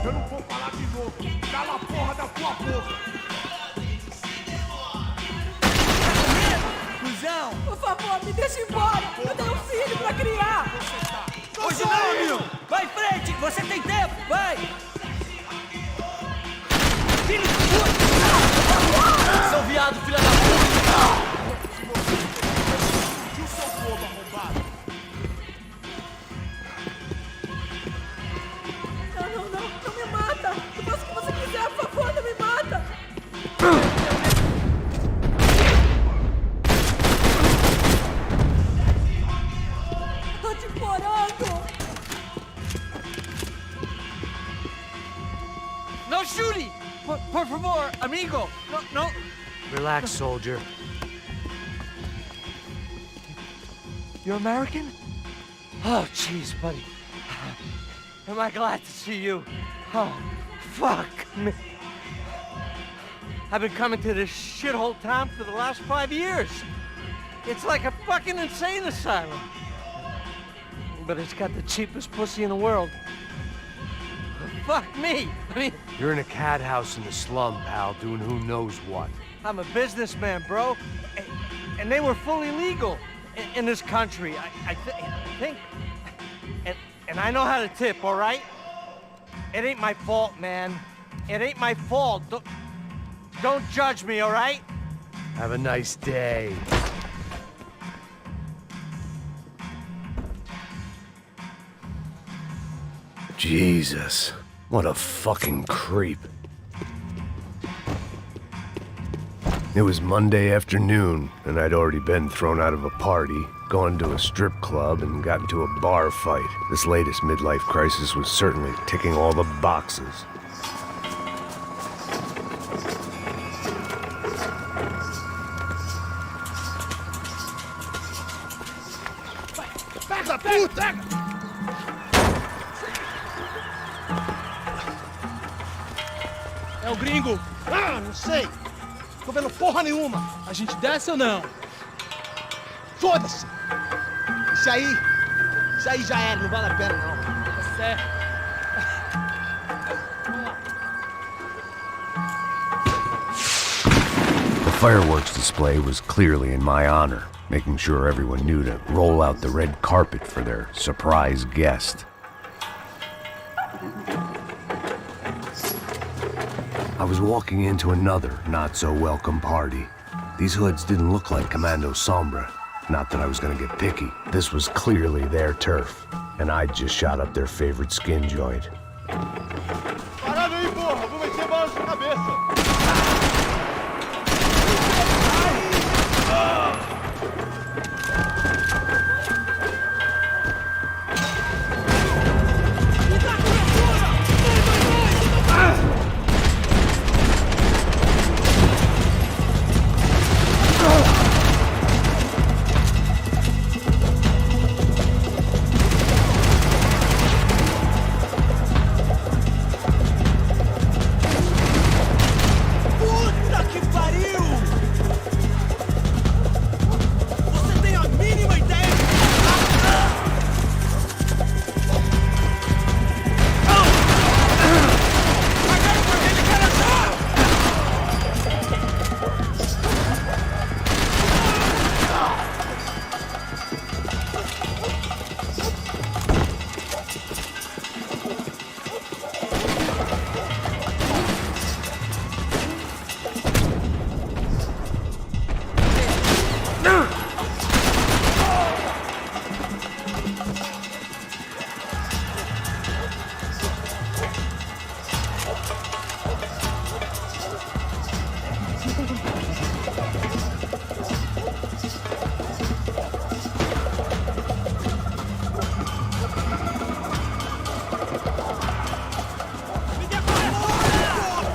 Eu não vou falar de novo. Cala a porra da tua boca. Cusão! Por favor, me deixa embora! Eu tenho um filho pra criar! Hoje não, amigo! Vai em frente! Você tem tempo! Vai! Filho de puta! Seu viado, filha da puta! Que o seu povo arrombado! Não me mata! Faça o que você quiser, por favor, não me mata! Tô te implorando! No shooting! Por favor, amigo! No! Relax, soldier. You're American? Oh, jeez, buddy. Am I glad to see you? Oh, fuck me. I've been coming to this shithole town for the last 5 years. It's like a fucking insane asylum. But it's got the cheapest pussy in the world. Fuck me. I mean, You're in a cat house in the slum, pal, doing who knows what. I'm a businessman, bro. And they were fully legal in this country. I think. And I know how to tip, all right? It ain't my fault, man. It ain't my fault. Don't judge me, all right? Have a nice day. Jesus, what a fucking creep. It was Monday afternoon, and I'd already been thrown out of a party, gone to a strip club, and got into a bar fight. This latest midlife crisis was certainly ticking all the boxes. Pega, puta! É o gringo. Ah, não sei. Tô vendo porra nenhuma. A gente desce ou não? Foda-se. Isso aí já era, não vale a pena não. Tá certo. The fireworks display was clearly in my honor, making sure everyone knew to roll out the red carpet for their surprise guest. I was walking into another not-so-welcome party. These hoods didn't look like Commando Sombra. Not that I was gonna get picky. This was clearly their turf, and I'd just shot up their favorite skin joint. Parada aí, porra! Vou meter bala na sua cabeça!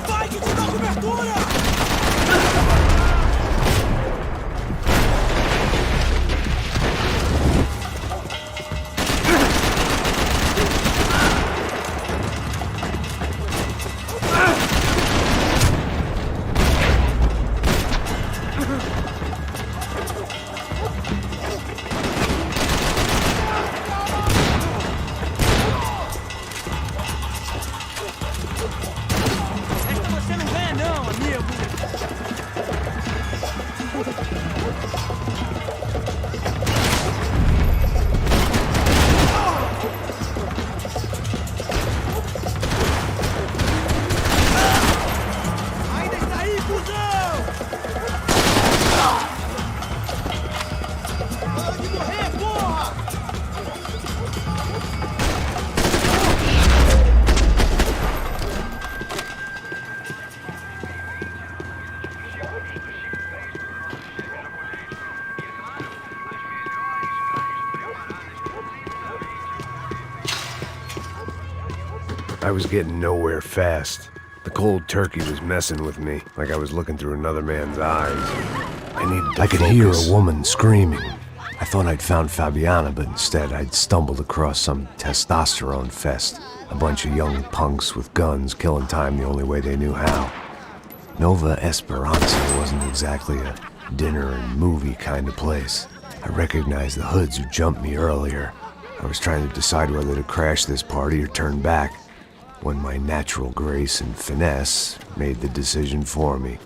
Vai que te dá cobertura! Você não ganha não, amigo! Ainda está aí, cuzão! Hora de morrer, porra! I was getting nowhere fast. The cold turkey was messing with me, like I was looking through another man's eyes. I could hear a woman screaming. I thought I'd found Fabiana, but instead I'd stumbled across some testosterone fest. A bunch of young punks with guns killing time the only way they knew how. Nova Esperanza wasn't exactly a dinner and movie kind of place. I recognized the hoods who jumped me earlier. I was trying to decide whether to crash this party or turn back, when my natural grace and finesse made the decision for me.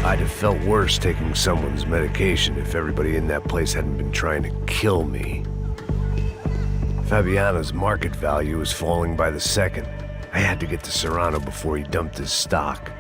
I'd have felt worse taking someone's medication if everybody in that place hadn't been trying to kill me. Fabiana's market value was falling by the second. I had to get to Serrano before he dumped his stock.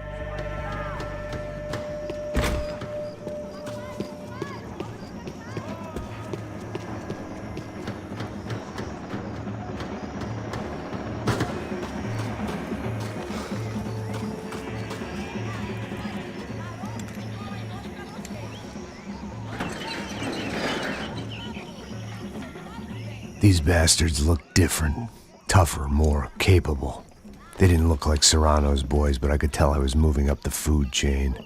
These bastards looked different, tougher, more capable. They didn't look like Serrano's boys, but I could tell I was moving up the food chain.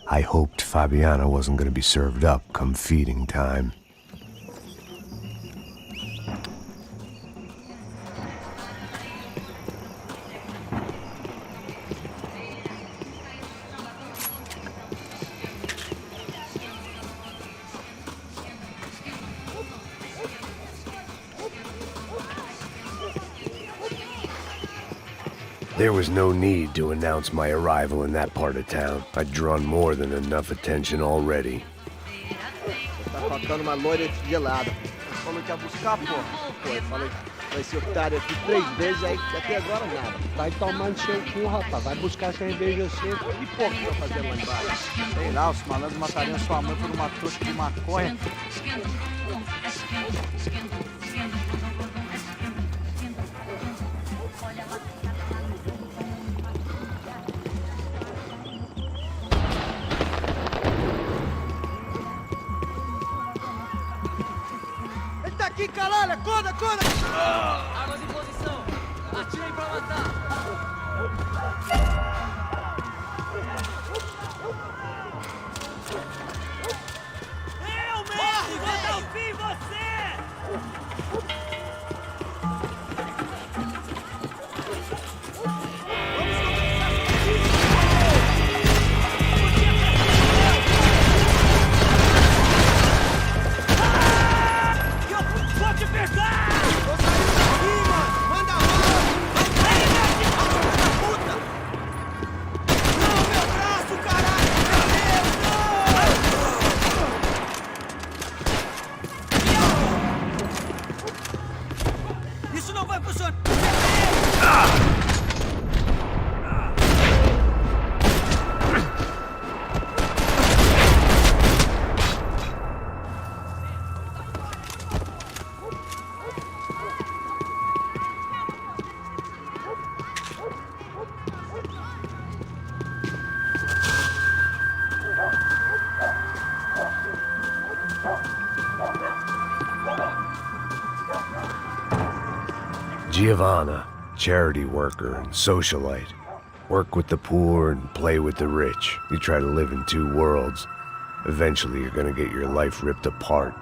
I hoped Fabiana wasn't going to be served up come feeding time. There was no need to announce my arrival in that part of town. I'd drawn more than enough attention already. Tá faltando uma loira gelada. Falou que ia buscar, pô. Pô, eu falei, esse otário aqui 3 vezes, aí até agora nada. Vai tomando seu cu, rapaz. Vai buscar cerveja seca. E por que eu fazer lá embaixo? Sei lá, os malandros matariam sua mãe por uma trouxa de maconha. Aqui, caralho! Acorda, acorda! Armas em posição! Atirem pra matar! Eu mesmo! Vou dar o fim em você! Isso não vai funcionar! Giovanna, charity worker and socialite. Work with the poor and play with the rich. You try to live in two worlds. Eventually you're gonna get your life ripped apart.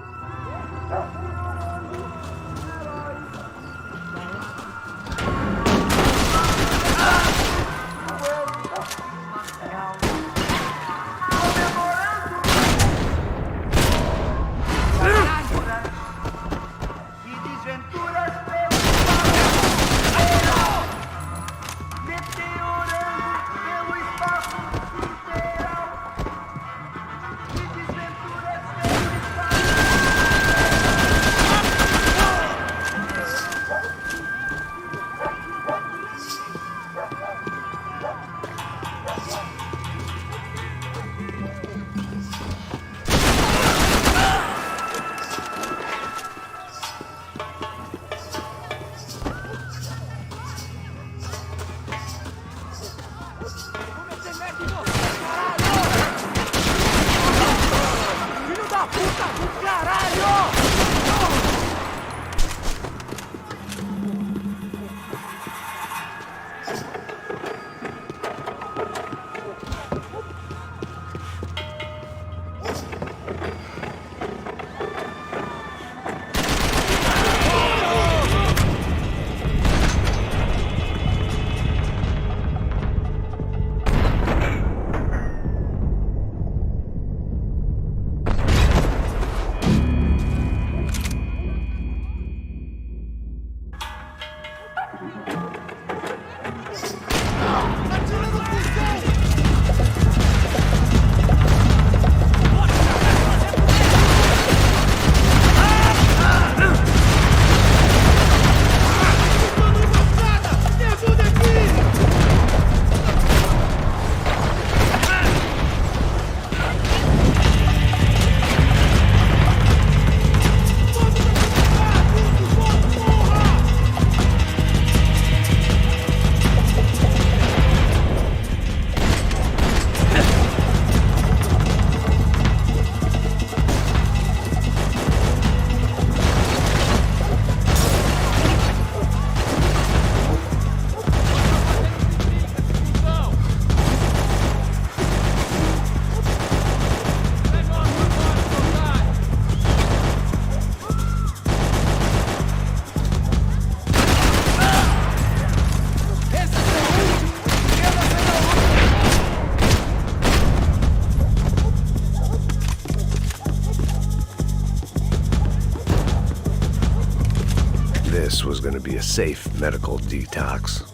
This was gonna be a safe medical detox.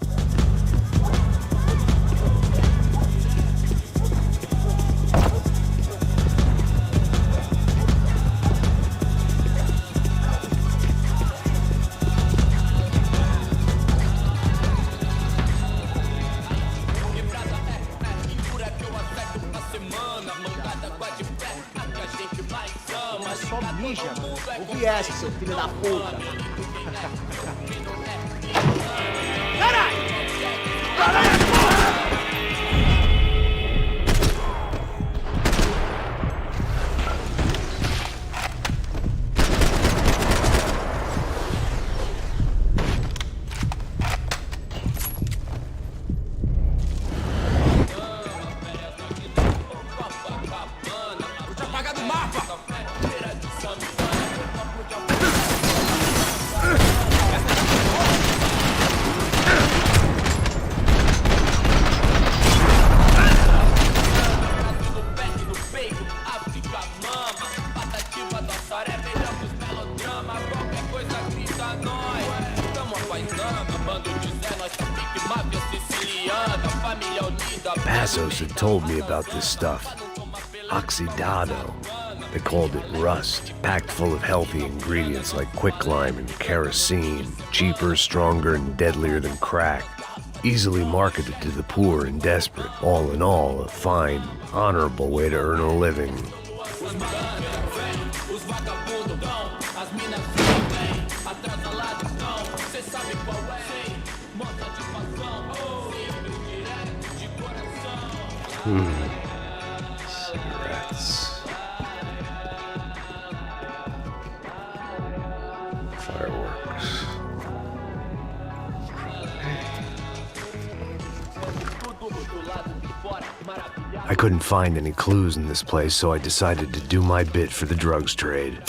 Só mija, ouvi essa, seu filho da puta. Caralho! Caralho, porra! Vou te apagar do mapa! Passos had told me about this stuff. Oxidado. They called it rust, packed full of healthy ingredients like quicklime and kerosene, cheaper, stronger, and deadlier than crack. Easily marketed to the poor and desperate. All in all, a fine, honorable way to earn a living. Cigarettes. Fireworks. I couldn't find any clues in this place, so I decided to do my bit for the drugs trade.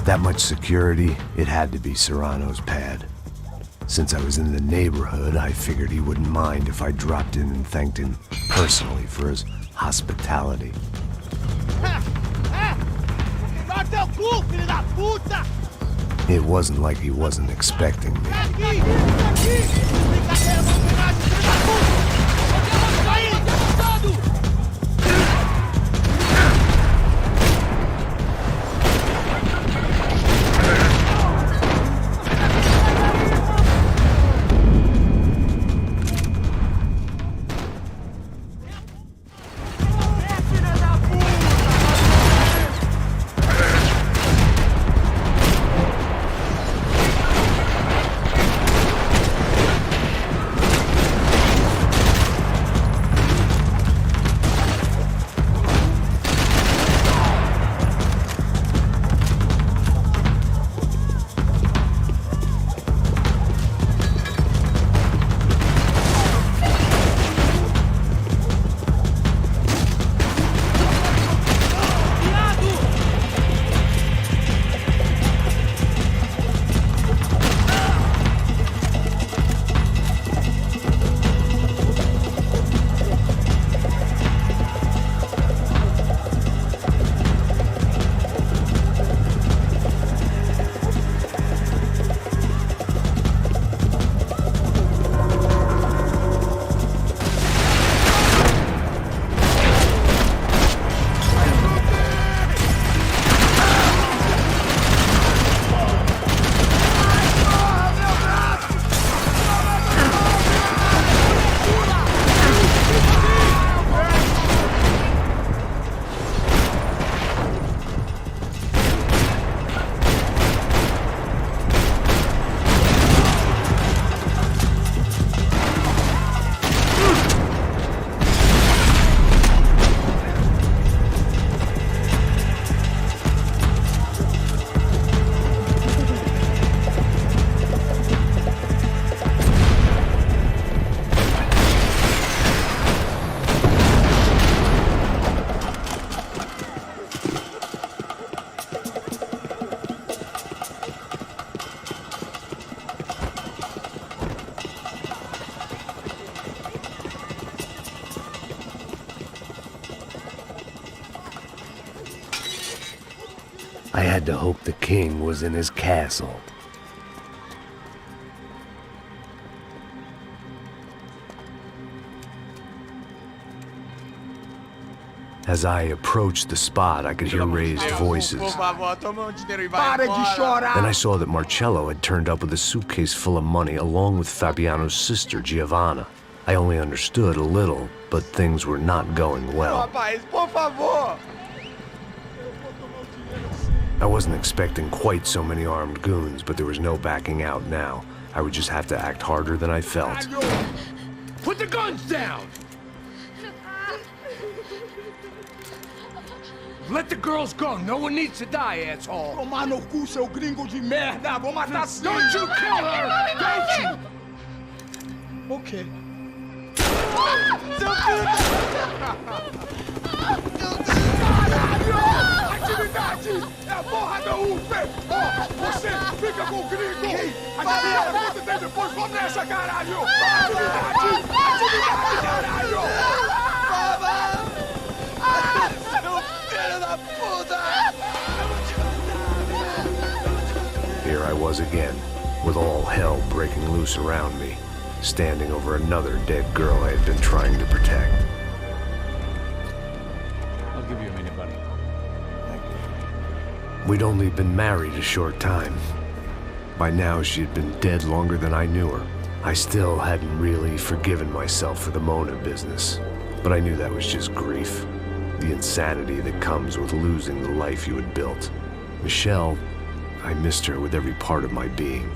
That much security, it had to be Serrano's pad. Since I was in the neighborhood, I figured he wouldn't mind if I dropped in and thanked him personally for his hospitality. It wasn't like he wasn't expecting me. I had to hope the king was in his castle. As I approached the spot, I could hear raised voices. Then I saw that Marcello had turned up with a suitcase full of money along with Fabiano's sister, Giovanna. I only understood a little, but things were not going well. I wasn't expecting quite so many armed goons, but there was no backing out now. I would just have to act harder than I felt. Put the guns down! Let the girls go. No one needs to die, asshole. Tomar no cu, seu gringo de merda! Vou matar sim! Don't you kill her! Don't you! Ok. Caralho! Atividade! É a porra da UP! Ó, você fica com o gringo! A galera conta até depois, vamos nessa, caralho! Atividade! Atividade, caralho! Seu filho da puta! Here I was again, with all hell breaking loose around me, standing over another dead girl I had been trying to protect. I'll give you a minute, buddy. We'd only been married a short time. By now, she had been dead longer than I knew her. I still hadn't really forgiven myself for the Mona business, but I knew that was just grief. The insanity that comes with losing the life you had built. Michelle, I missed her with every part of my being.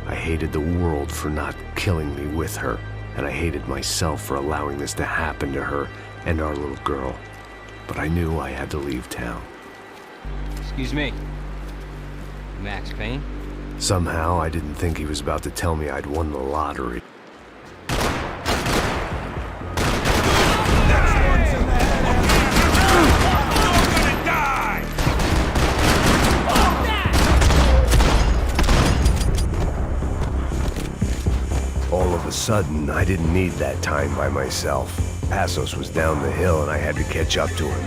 I hated the world for not killing me with her, and I hated myself for allowing this to happen to her and our little girl. But I knew I had to leave town. Excuse me. Max Payne? Somehow, I didn't think he was about to tell me I'd won the lottery. All of a sudden, I didn't need that time by myself. Passos was down the hill and I had to catch up to him.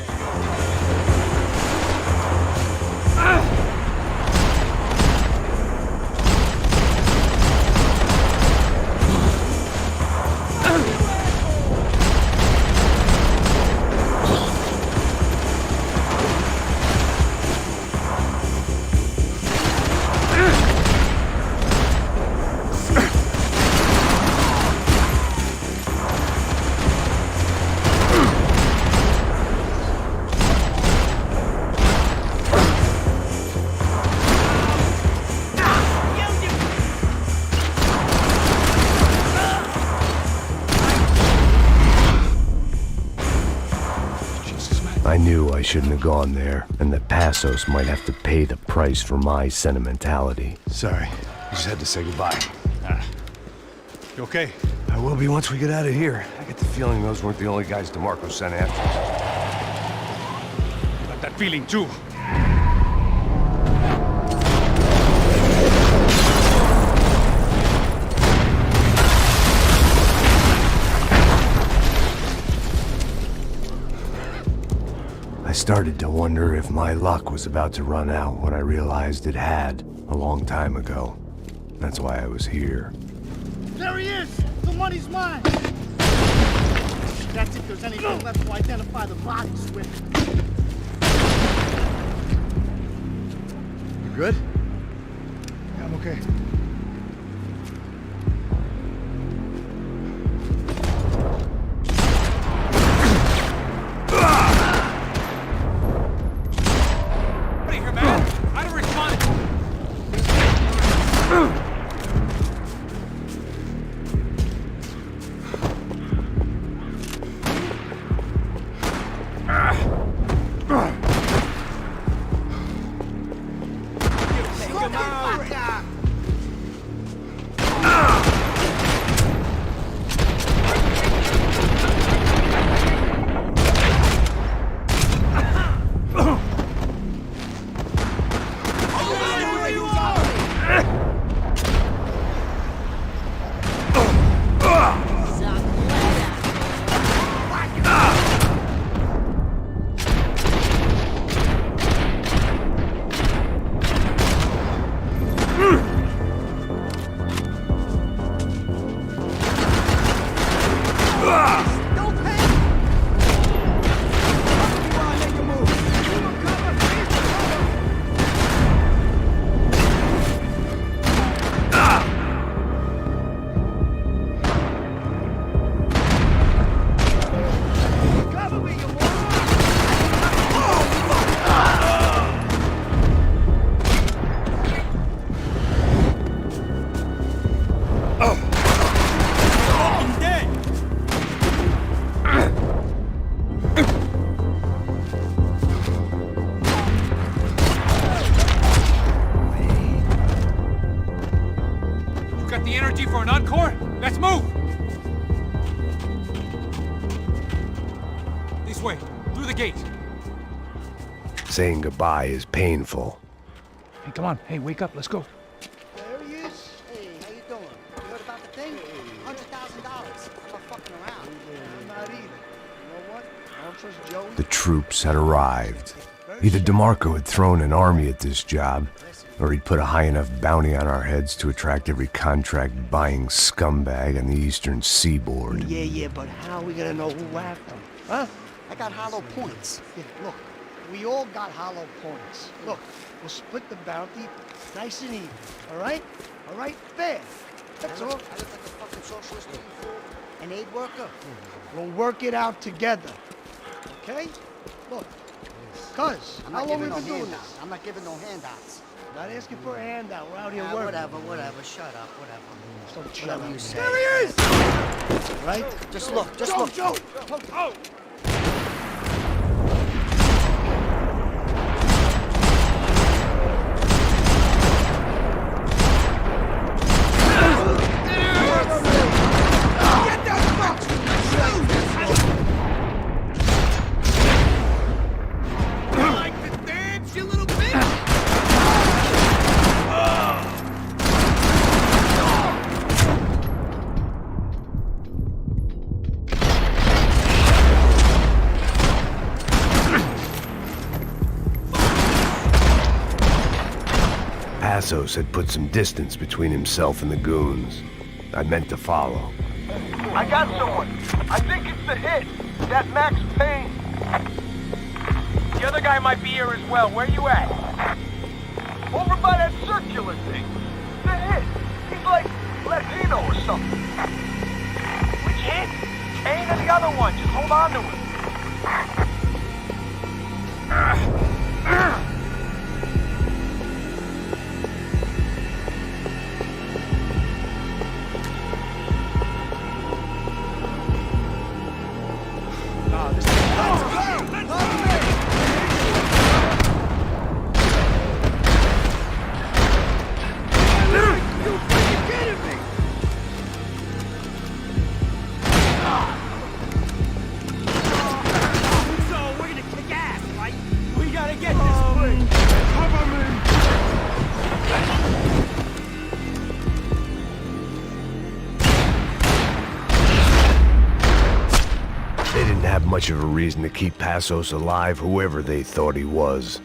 I knew I shouldn't have gone there, and that Passos might have to pay the price for my sentimentality. Sorry. I just had to say goodbye. You okay? I will be once we get out of here. I get the feeling those weren't the only guys DeMarco sent after us. Got that feeling too. I started to wonder if my luck was about to run out when I realized it had a long time ago. That's why I was here. There he is! The money's mine! That's if there's anything left to identify the bodies with. You good? Yeah, I'm okay. energy for an encore? Let's move! This way, through the gate. Saying goodbye is painful. Hey, come on. Hey, wake up. Let's go. There he is. Hey, how you doing? You heard about the thing? $100,000. I'm not fucking around. I'm not either. You know what? I don't trust Joey. The troops had arrived. Either DeMarco had thrown an army at this job, or he'd put a high enough bounty on our heads to attract every contract-buying scumbag on the eastern seaboard. Yeah, but how are we gonna know who whacked them? Huh? I got hollow points. Yeah, look, we all got hollow points. Look, we'll split the bounty nice and even, all right? All right? Fair. That's all. I look like a fucking socialist an aid worker. We'll work it out together, okay? Look, cuz, how long have we been doing this? I'm not giving no handouts. Not asking for a handout. We're out here working. Whatever. Shut up. Whatever. Whatever you say. There he is! Right? Just look. Joe! Oh! Passos had put some distance between himself and the goons. I meant to follow. I got someone. I think it's the hit. That Max Payne. The other guy might be here as well. Where you at? Over by that circular thing. The hit. He's like Latino or something. Which hit? Payne and the other one. Just hold on to him. Much of a reason to keep Passos alive, whoever they thought he was.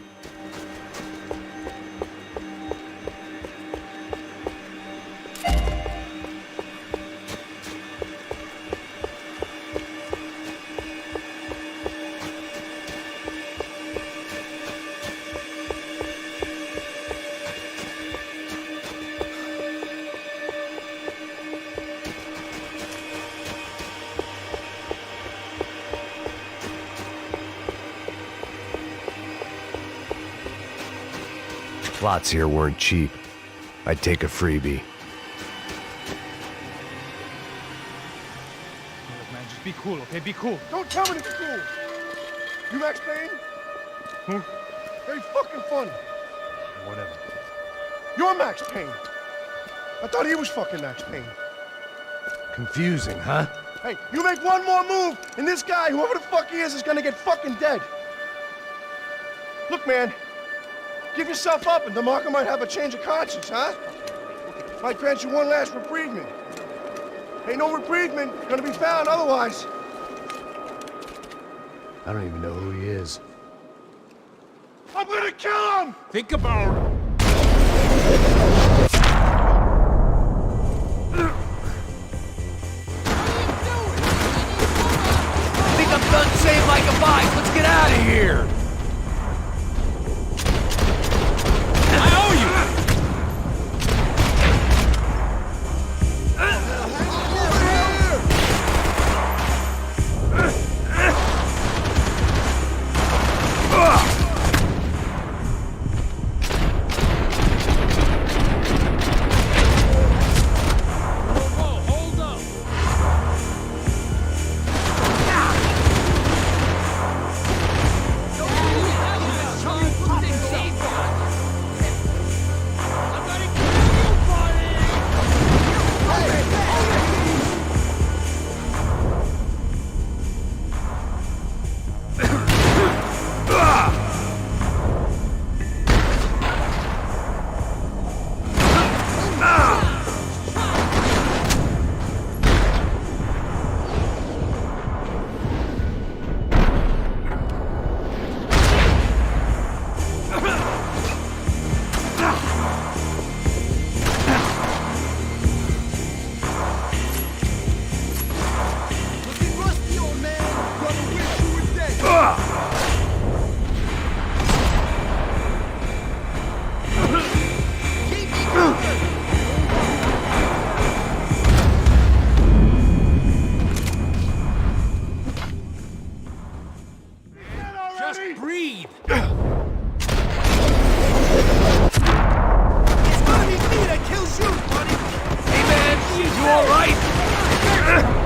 Plots here weren't cheap. I'd take a freebie. Look, man, just be cool, okay? Be cool. Don't tell me to be cool. You Max Payne? Who? Very fucking funny. Whatever. You're Max Payne. I thought he was fucking Max Payne. Confusing, huh? Hey, you make one more move, and this guy, whoever the fuck he is gonna get fucking dead. Look, man. Give yourself up, and DeMarco might have a change of conscience, huh? Might grant you one last reprievement. Ain't no reprievement gonna be found otherwise. I don't even know who he is. I'm gonna kill him! Think about it. I think I'm done saying my goodbyes. Let's get out of here. breathe. It's gonna be me that kills you, buddy! Hey man, you alright? You're dead!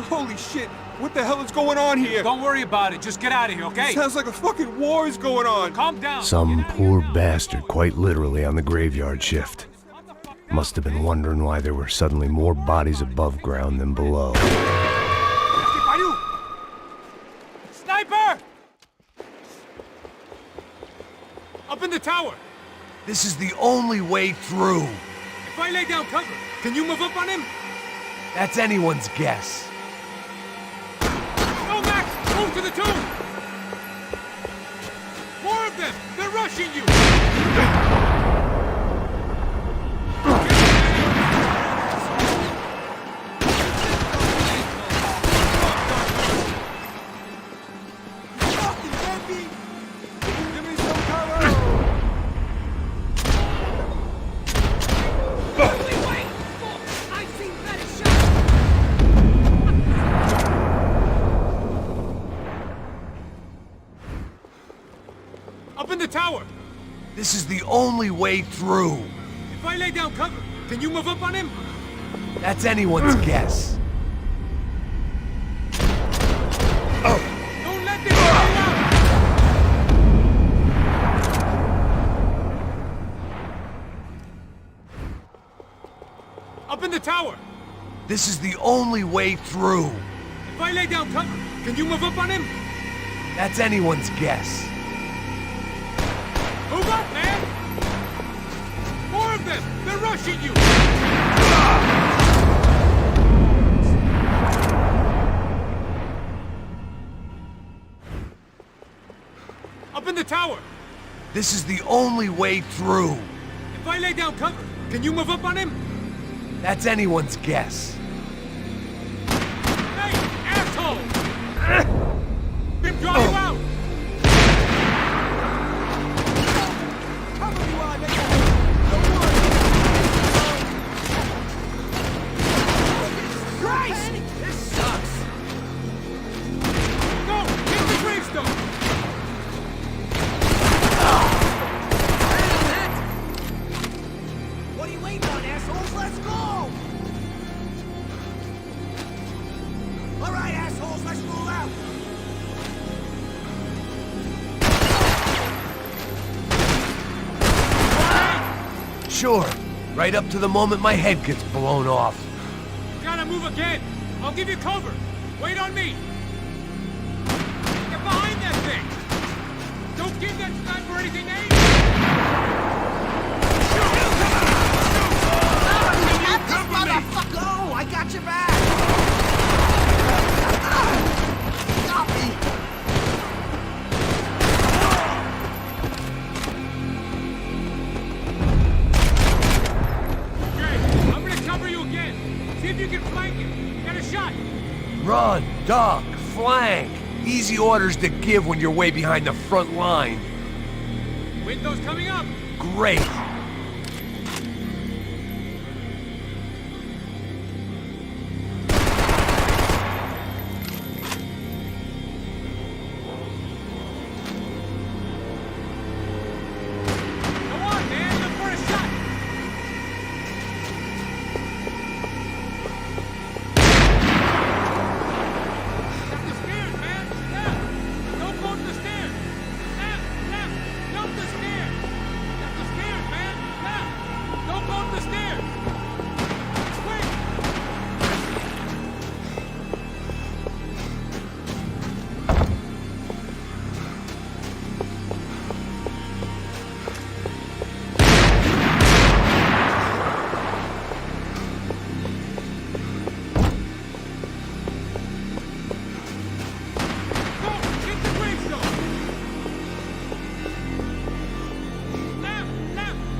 Holy shit! What the hell is going on here? Don't worry about it. Just get out of here, okay? Sounds like a fucking war is going on. Calm down. Some poor bastard quite literally on the graveyard shift. Must have been wondering why there were suddenly more bodies above ground than below. Sniper! Up in the tower. This is the only way through. If I lay down cover, can you move up on him? That's anyone's guess. Go, Max! Move to the tomb! More of them! They're rushing you! Up in the tower! This is the only way through. If I lay down cover, can you move up on him? That's anyone's guess. Don't let them get out! Up in the tower! This is the only way through. If I lay down cover, can you move up on him? That's anyone's guess. Move up, man! More of them! They're rushing you! Up in the tower! This is the only way through. If I lay down cover, can you move up on him? That's anyone's guess. Hey, asshole! They draw you out! Christ! This sucks! Go! Hit the gravestone! What are you waiting on, assholes? Let's go! All right, assholes, let's roll out! Sure. Right up to the moment my head gets blown off. Gotta move again! I'll give you cover! Wait on me! Get behind that thing! Don't give that sniper anything to aim! Go! I got your back! Stop me! Okay, I'm gonna cover you again. See if you can flank him. shot! Run, duck, flank. Easy orders to give when you're way behind the front line. Windows coming up! Great. Come on, man! Look for a shot! Up the stairs, man! Left! Don't go up the stairs! Left! Jump the stairs! Up the stairs, man! Left! Don't go up the stairs! Quick! Go! Get the gravestone! Left! Up the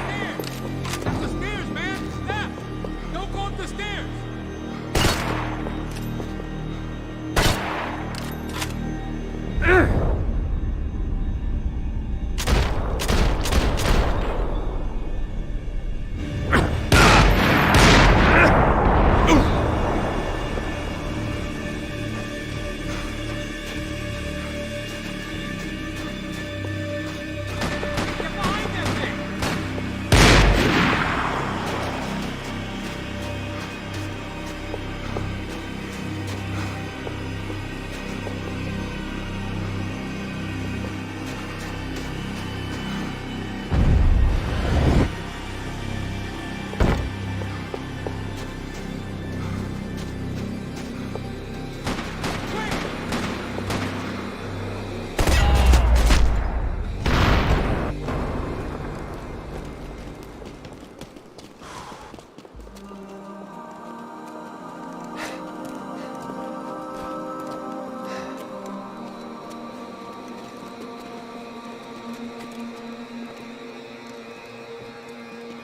stairs! Up the stairs, man! Left! Don't go up the stairs! Get behind that thing!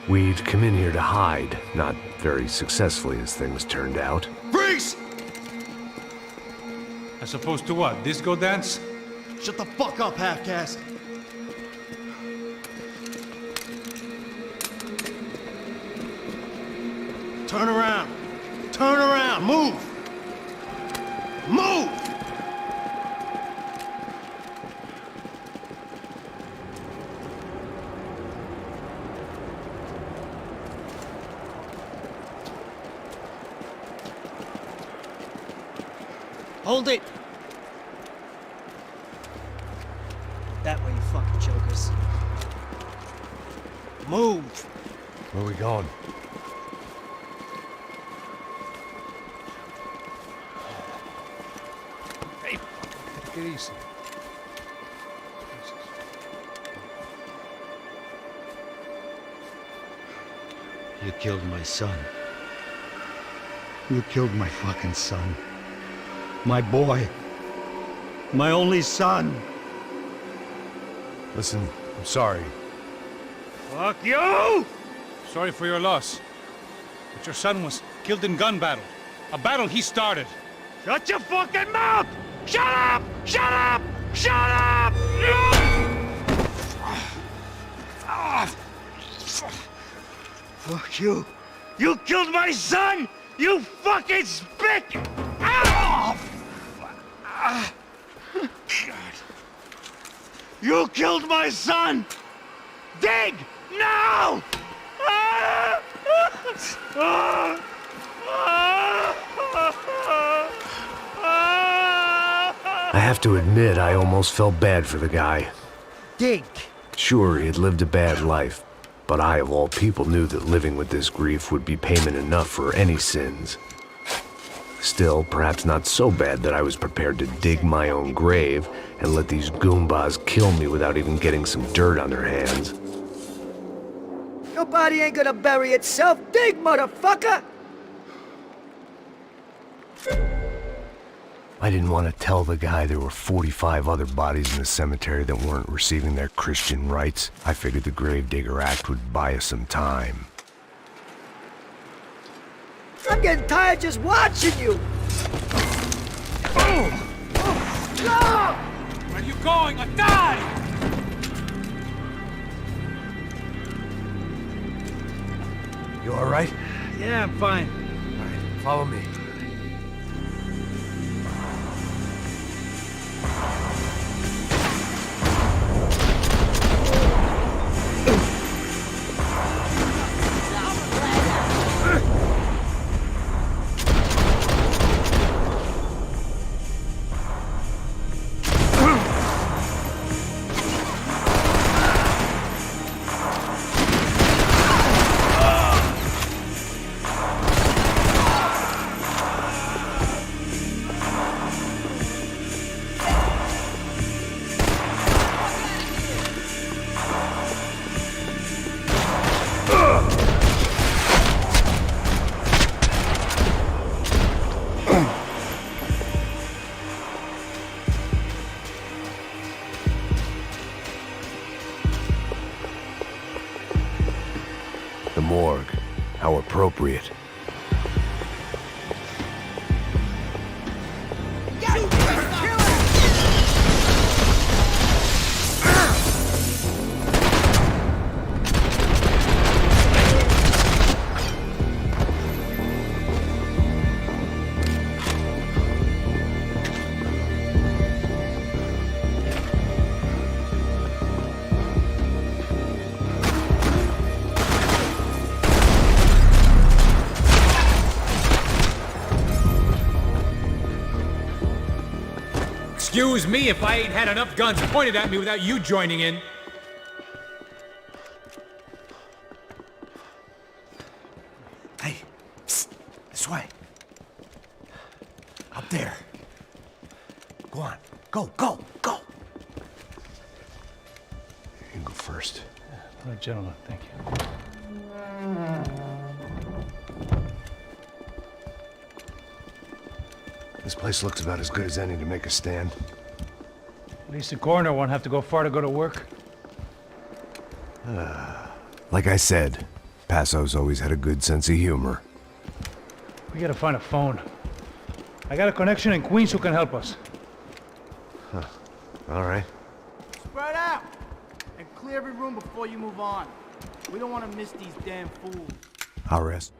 We'd come in here to hide, not very successfully as things turned out. Freeze! As opposed to what? Disco dance? Shut the fuck up, half-caste. Turn around. Turn around. Move. Move! Hold it! That way, you fucking jokers. Move! Where are we going? Hey, take it easy. You killed my son. You killed my fucking son. My boy. My only son. Listen, I'm sorry. Fuck you! Sorry for your loss. But your son was killed in gun battle. A battle he started. Shut your fucking mouth! Shut up! Shut up! Shut up! Fuck you. You killed my son! You fucking spick! Ah! You killed my son! Dig! Now! I have to admit, I almost felt bad for the guy. Dig! Sure, he had lived a bad life, but I, of all people, knew that living with this grief would be payment enough for any sins. Still, perhaps not so bad that I was prepared to dig my own grave and let these Goombas kill me without even getting some dirt on their hands. Your body ain't gonna bury itself. Dig, motherfucker! I didn't want to tell the guy there were 45 other bodies in the cemetery that weren't receiving their Christian rites. I figured the Gravedigger Act would buy us some time. I'm I'm getting tired just watching you. Where are you going? Or die! You all right? Yeah, I'm fine. All right, follow me. The morgue. How appropriate. Excuse me if I ain't had enough guns pointed at me without you joining in. Hey, psst, this way. Up there. Go on. Go, go, go. You can go first. All right, gentlemen, thank you. This place looks about as good as any to make a stand. At least the coroner won't have to go far to go to work. Like I said, Passo's always had a good sense of humor. We gotta find a phone. I got a connection in Queens who can help us. Huh. All right. Spread out! And clear every room before you move on. We don't want to miss these damn fools. I'll rest.